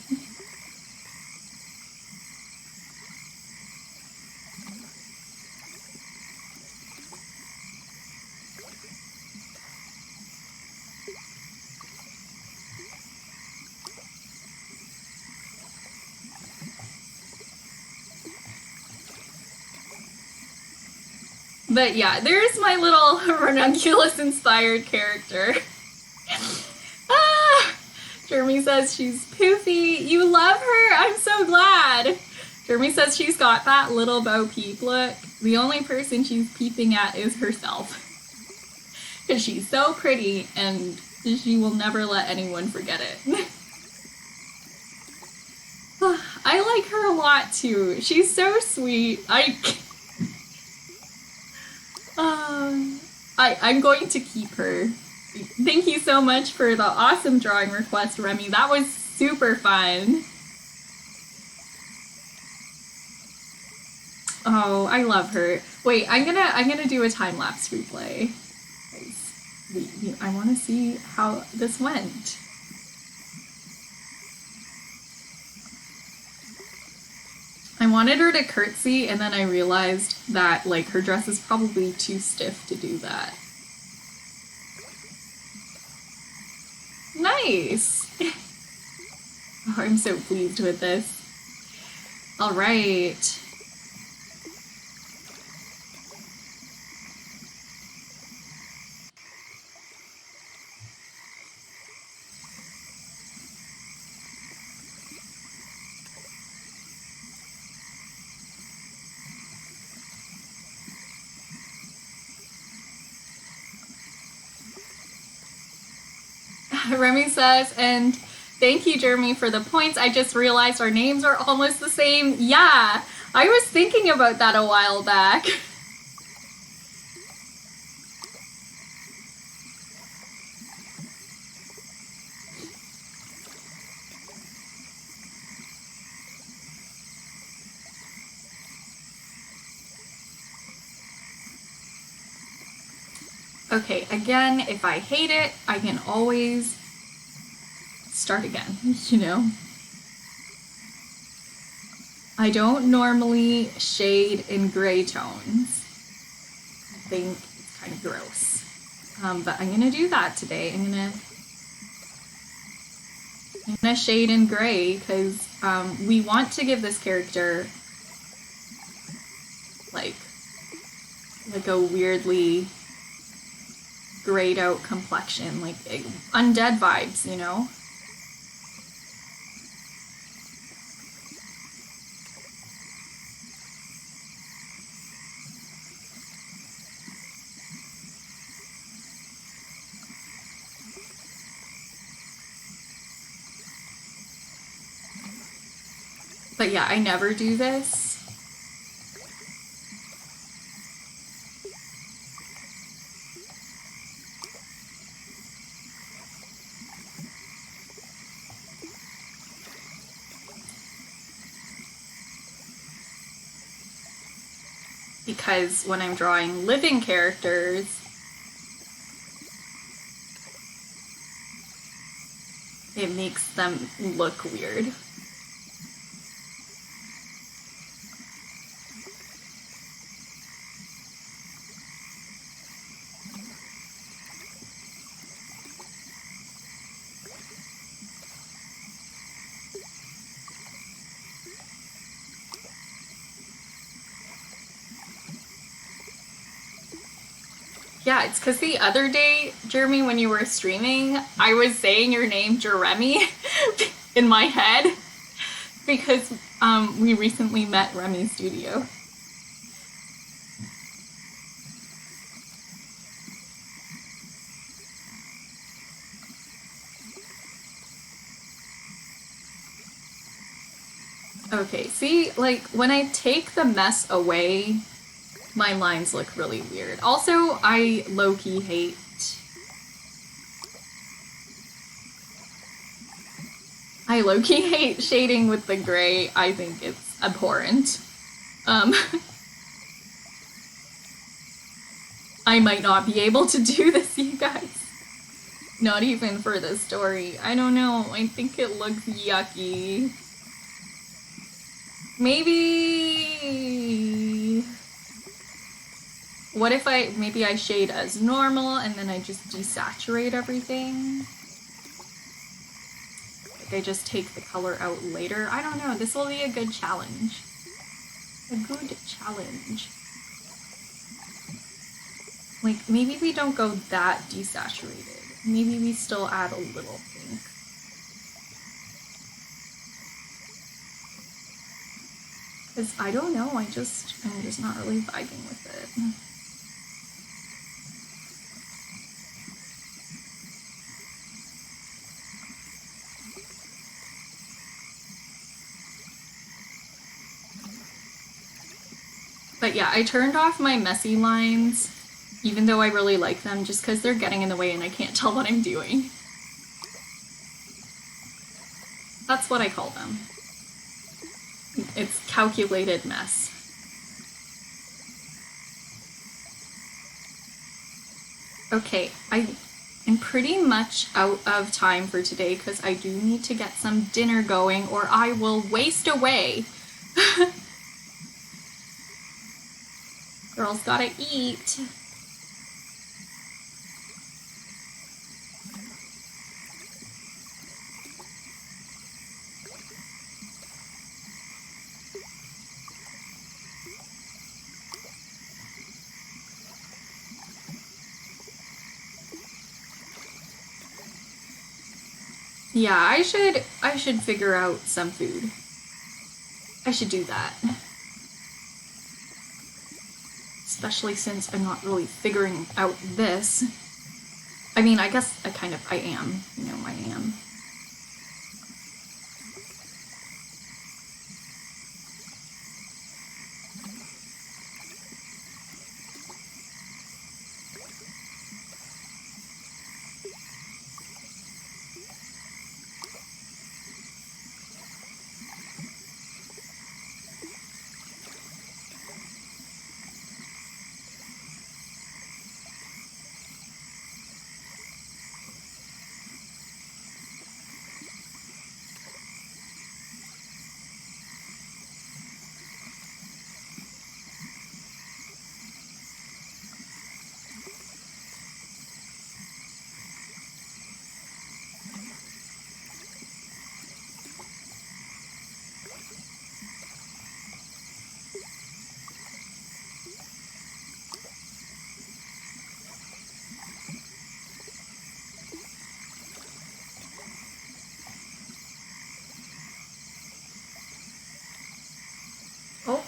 But yeah, there's my little ranunculus-inspired character. Jeremy says she's poofy. You love her? I'm so glad. Jeremy says she's got that little Bo Peep look. The only person she's peeping at is herself. Because she's so pretty and she will never let anyone forget it. I like her a lot too. She's so sweet. I'm going to keep her. Thank you so much for the awesome drawing request, Remy. That was super fun. Oh, I love her. Wait, I'm gonna do a time-lapse replay. I want to see how this went. I wanted her to curtsy, and then I realized that, like, her dress is probably too stiff to do that. Nice! Oh, I'm so pleased with this. All right. Remy says, and thank you, Jeremy, for the points. I just realized our names are almost the same. Yeah, I was thinking about that a while back. Okay, again, if I hate it, I can always start again, you know? I don't normally shade in gray tones. I think it's kind of gross. But I'm gonna do that today. I'm gonna shade in gray because we want to give this character like a weirdly grayed out complexion, like undead vibes, you know? But yeah, I never do this. Because when I'm drawing living characters, it makes them look weird. Yeah, it's because the other day, Jeremy, when you were streaming, I was saying your name, Jeremy, in my head, because we recently met Remy Studio. Okay, see, like, when I take the mess away, my lines look really weird. Also, I low-key hate... I low-key hate shading with the gray. I think it's abhorrent. I might not be able to do this, you guys. Not even for the story. I don't know. I think it looks yucky. Maybe... What if maybe I shade as normal and then I just desaturate everything? Like I just take the color out later? I don't know, this will be a good challenge. A good challenge. Like, maybe we don't go that desaturated. Maybe we still add a little pink. Because I don't know, I'm just not really vibing with it. But yeah, I turned off my messy lines, even though I really like them, just because they're getting in the way and I can't tell what I'm doing. That's what I call them. It's calculated mess. Okay, I'm pretty much out of time for today because I do need to get some dinner going or I will waste away. Girls gotta eat. Yeah, I should figure out some food. I should do that. Especially since I'm not really figuring out this. I mean, I guess I am. You know, I am. Oh.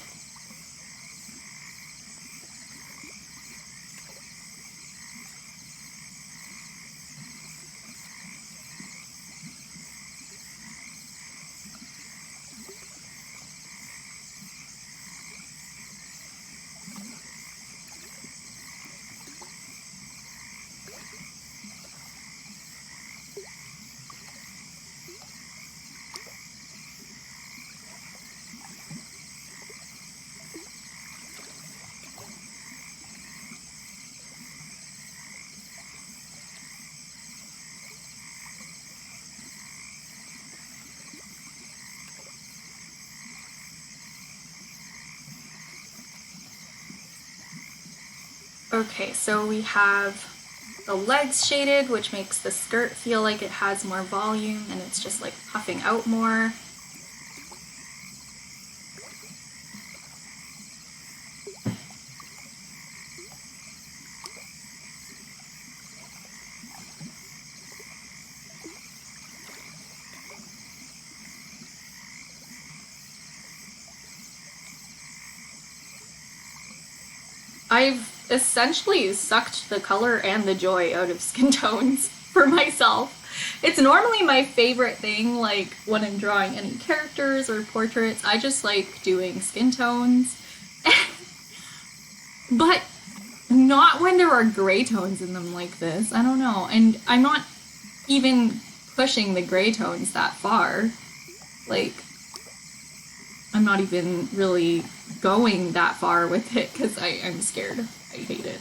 Okay, so we have the legs shaded, which makes the skirt feel like it has more volume and it's just like puffing out more. I've essentially sucked the color and the joy out of skin tones for myself. It's normally my favorite thing, like when I'm drawing any characters or portraits, I just like doing skin tones. But not when there are gray tones in them like this. I don't know. And I'm not even pushing the gray tones that far. Like, I'm not even really going that far with it because I'm scared. I hate it.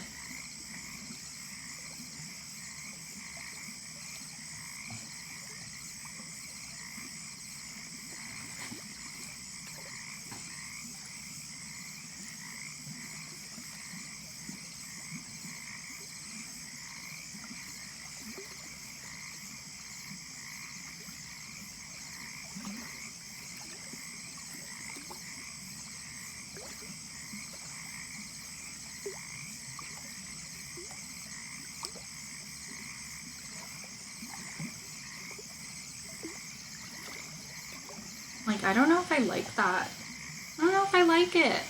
Like, I don't know if I like that. I don't know if I like it.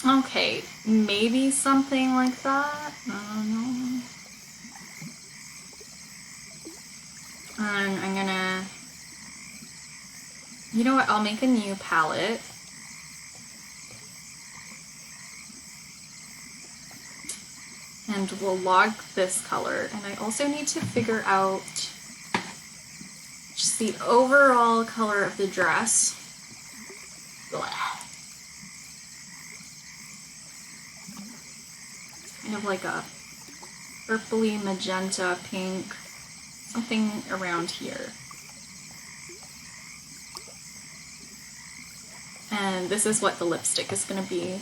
Okay, maybe something like that. I don't know. And I'm gonna... You know what? I'll make a new palette. And we'll log this color. And I also need to figure out just the overall color of the dress. Blah. Kind of like a purpley magenta pink, something around here. And this is what the lipstick is going to be.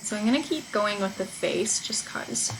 So I'm going to keep going with the face just cause.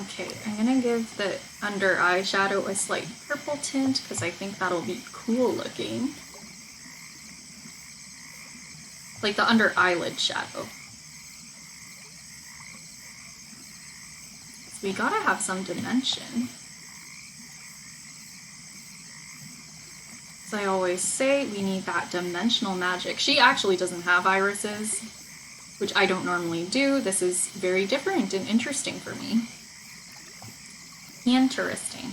Okay, I'm gonna give the under eye shadow a slight purple tint because I think that'll be cool looking. Like the under eyelid shadow. So we gotta have some dimension. As I always say, we need that dimensional magic. She actually doesn't have irises, which I don't normally do. This is very different and interesting for me. Interesting.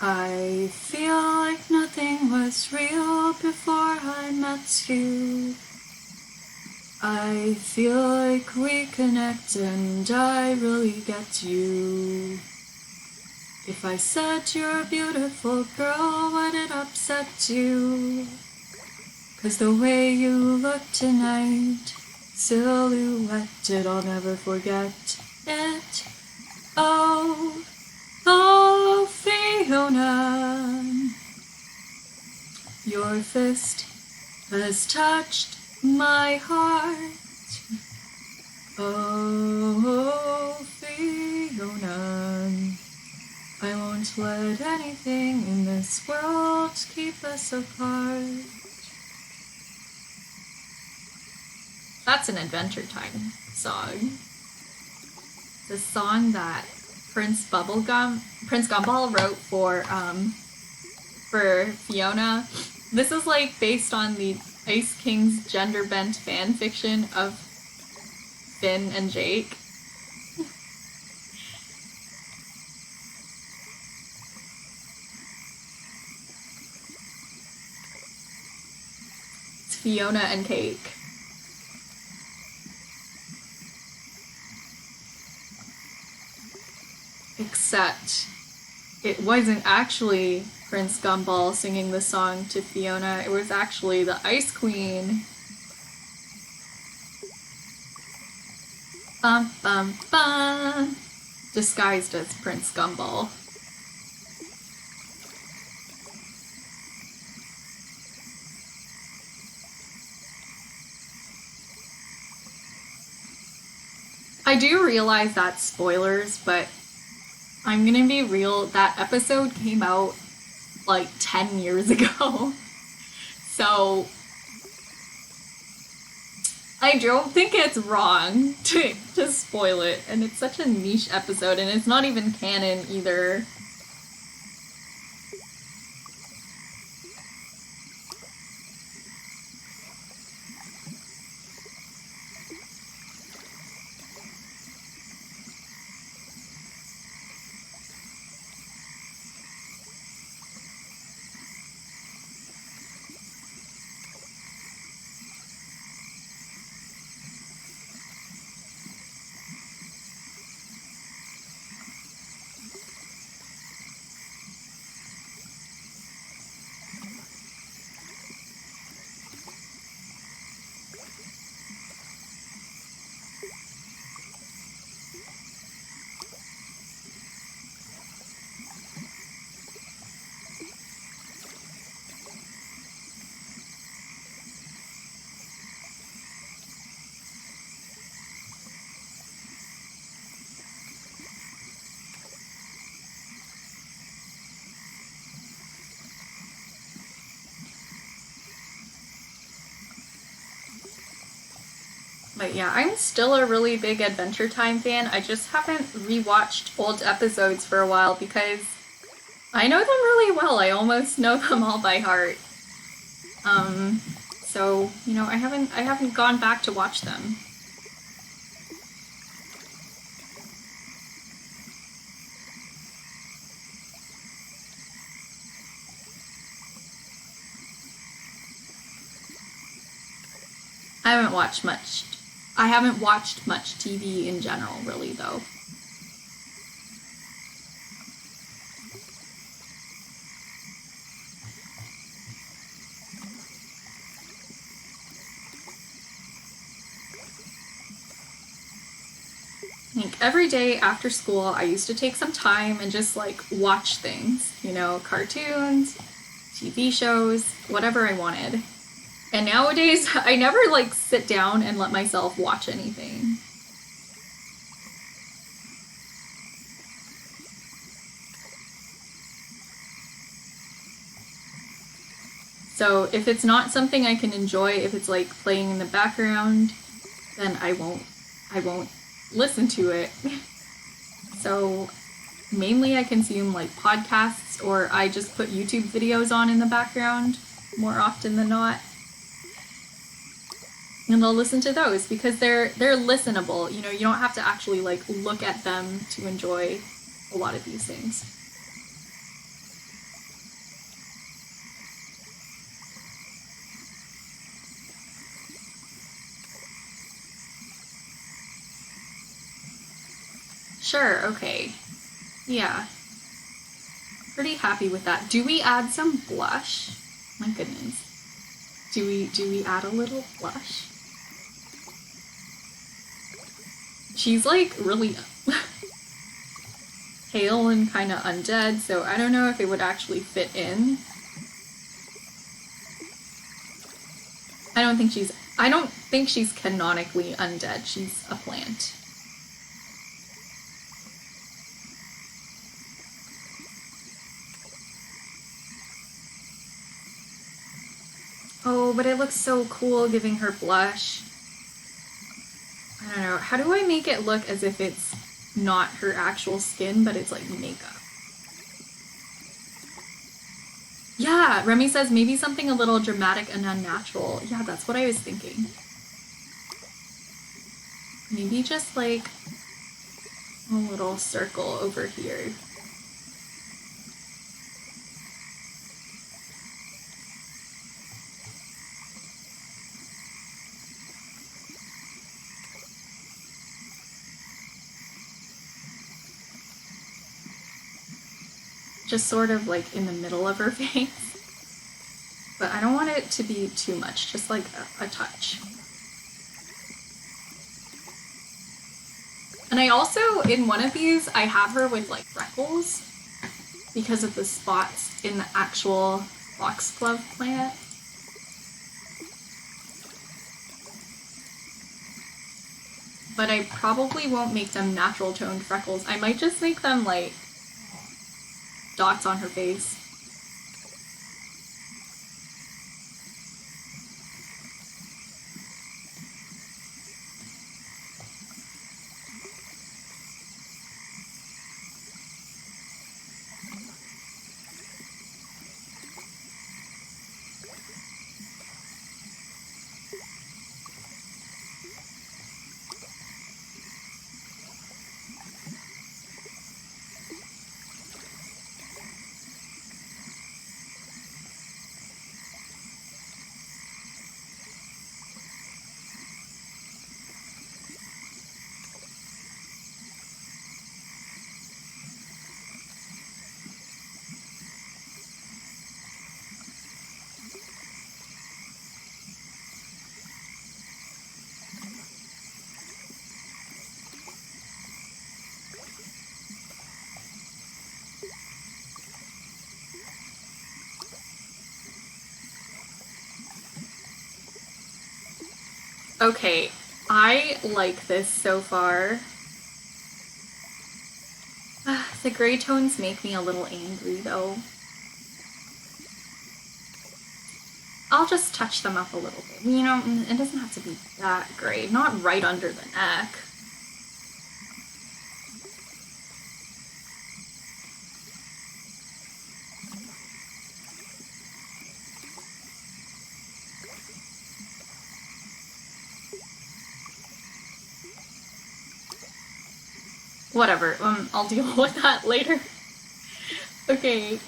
I feel like nothing was real before I met you. I feel like we connect and I really get you. If I said you're a beautiful girl, would it upset you? 'Cause the way you look tonight, silhouetted, I'll never forget it. Oh, oh, Fiona, your fist has touched my heart. Oh, Fiona, I won't let anything in this world keep us apart. That's an Adventure Time song. It's a song that Prince Gumball wrote for Fiona. This is like based on the Ice King's gender-bent fan fiction of Finn and Jake. It's Fiona and Cake. Except it wasn't actually Prince Gumball singing the song to Fiona, it was actually the Ice Queen. Bum bum bum! Disguised as Prince Gumball. I do realize that's spoilers, but I'm gonna be real, that episode came out like 10 years ago. So I don't think it's wrong to spoil it, and it's such a niche episode, and it's not even canon either. But yeah, I'm still a really big Adventure Time fan. I just haven't rewatched old episodes for a while because I know them really well. I almost know them all by heart. So, you know, I haven't gone back to watch them. I haven't watched much TV in general, really, though. Like every day after school, I used to take some time and just like watch things, you know, cartoons, TV shows, whatever I wanted. And nowadays, I never like sit down and let myself watch anything. So if it's not something I can enjoy, if it's like playing in the background, then I won't listen to it. So mainly I consume like podcasts, or I just put YouTube videos on in the background more often than not. And I'll listen to those because they're listenable. You know, you don't have to actually like look at them to enjoy a lot of these things. Sure, okay. Yeah. Pretty happy with that. Do we add some blush? My goodness. Do we add a little blush? She's like really pale and kind of undead, so I don't know if it would actually fit in. I don't think she's canonically undead. She's a plant. Oh, but it looks so cool giving her blush. I don't know. How do I make it look as if it's not her actual skin, but it's like makeup? Yeah, Remy says maybe something a little dramatic and unnatural. Yeah, that's what I was thinking. Maybe just like a little circle over here. Just sort of like in the middle of her face. But I don't want it to be too much, just like a touch. And I also, in one of these, I have her with like freckles because of the spots in the actual foxglove plant. But I probably won't make them natural toned freckles. I might just make them like dots on her face. Okay, I like this so far. The gray tones make me a little angry though. I'll just touch them up a little bit. You know, it doesn't have to be that great. Not right under the neck. Whatever, I'll deal with that later. Okay.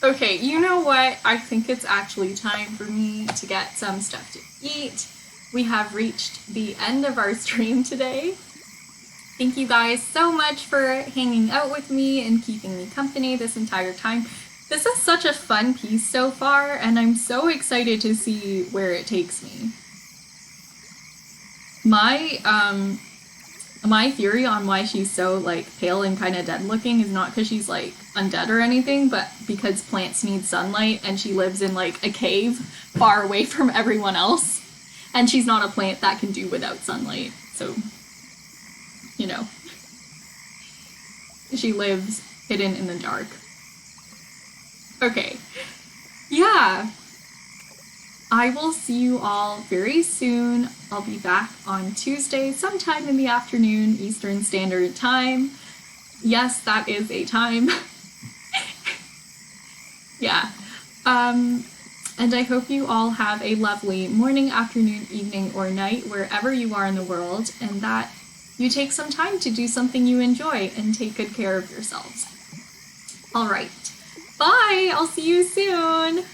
Okay, you know what? I think it's actually time for me to get some stuff to eat. We have reached the end of our stream today. Thank you guys so much for hanging out with me and keeping me company this entire time. This is such a fun piece so far, and I'm so excited to see where it takes me. My theory on why she's so, like, pale and kind of dead looking is not because she's, like, undead or anything, but because plants need sunlight and she lives in, like, a cave far away from everyone else. And she's not a plant that can do without sunlight, so, you know. She lives hidden in the dark. Okay. Yeah. I will see you all very soon. I'll be back on Tuesday, sometime in the afternoon, Eastern Standard Time. Yes, that is a time. Yeah. And I hope you all have a lovely morning, afternoon, evening, or night, wherever you are in the world, and that you take some time to do something you enjoy and take good care of yourselves. All right. Bye! I'll see you soon!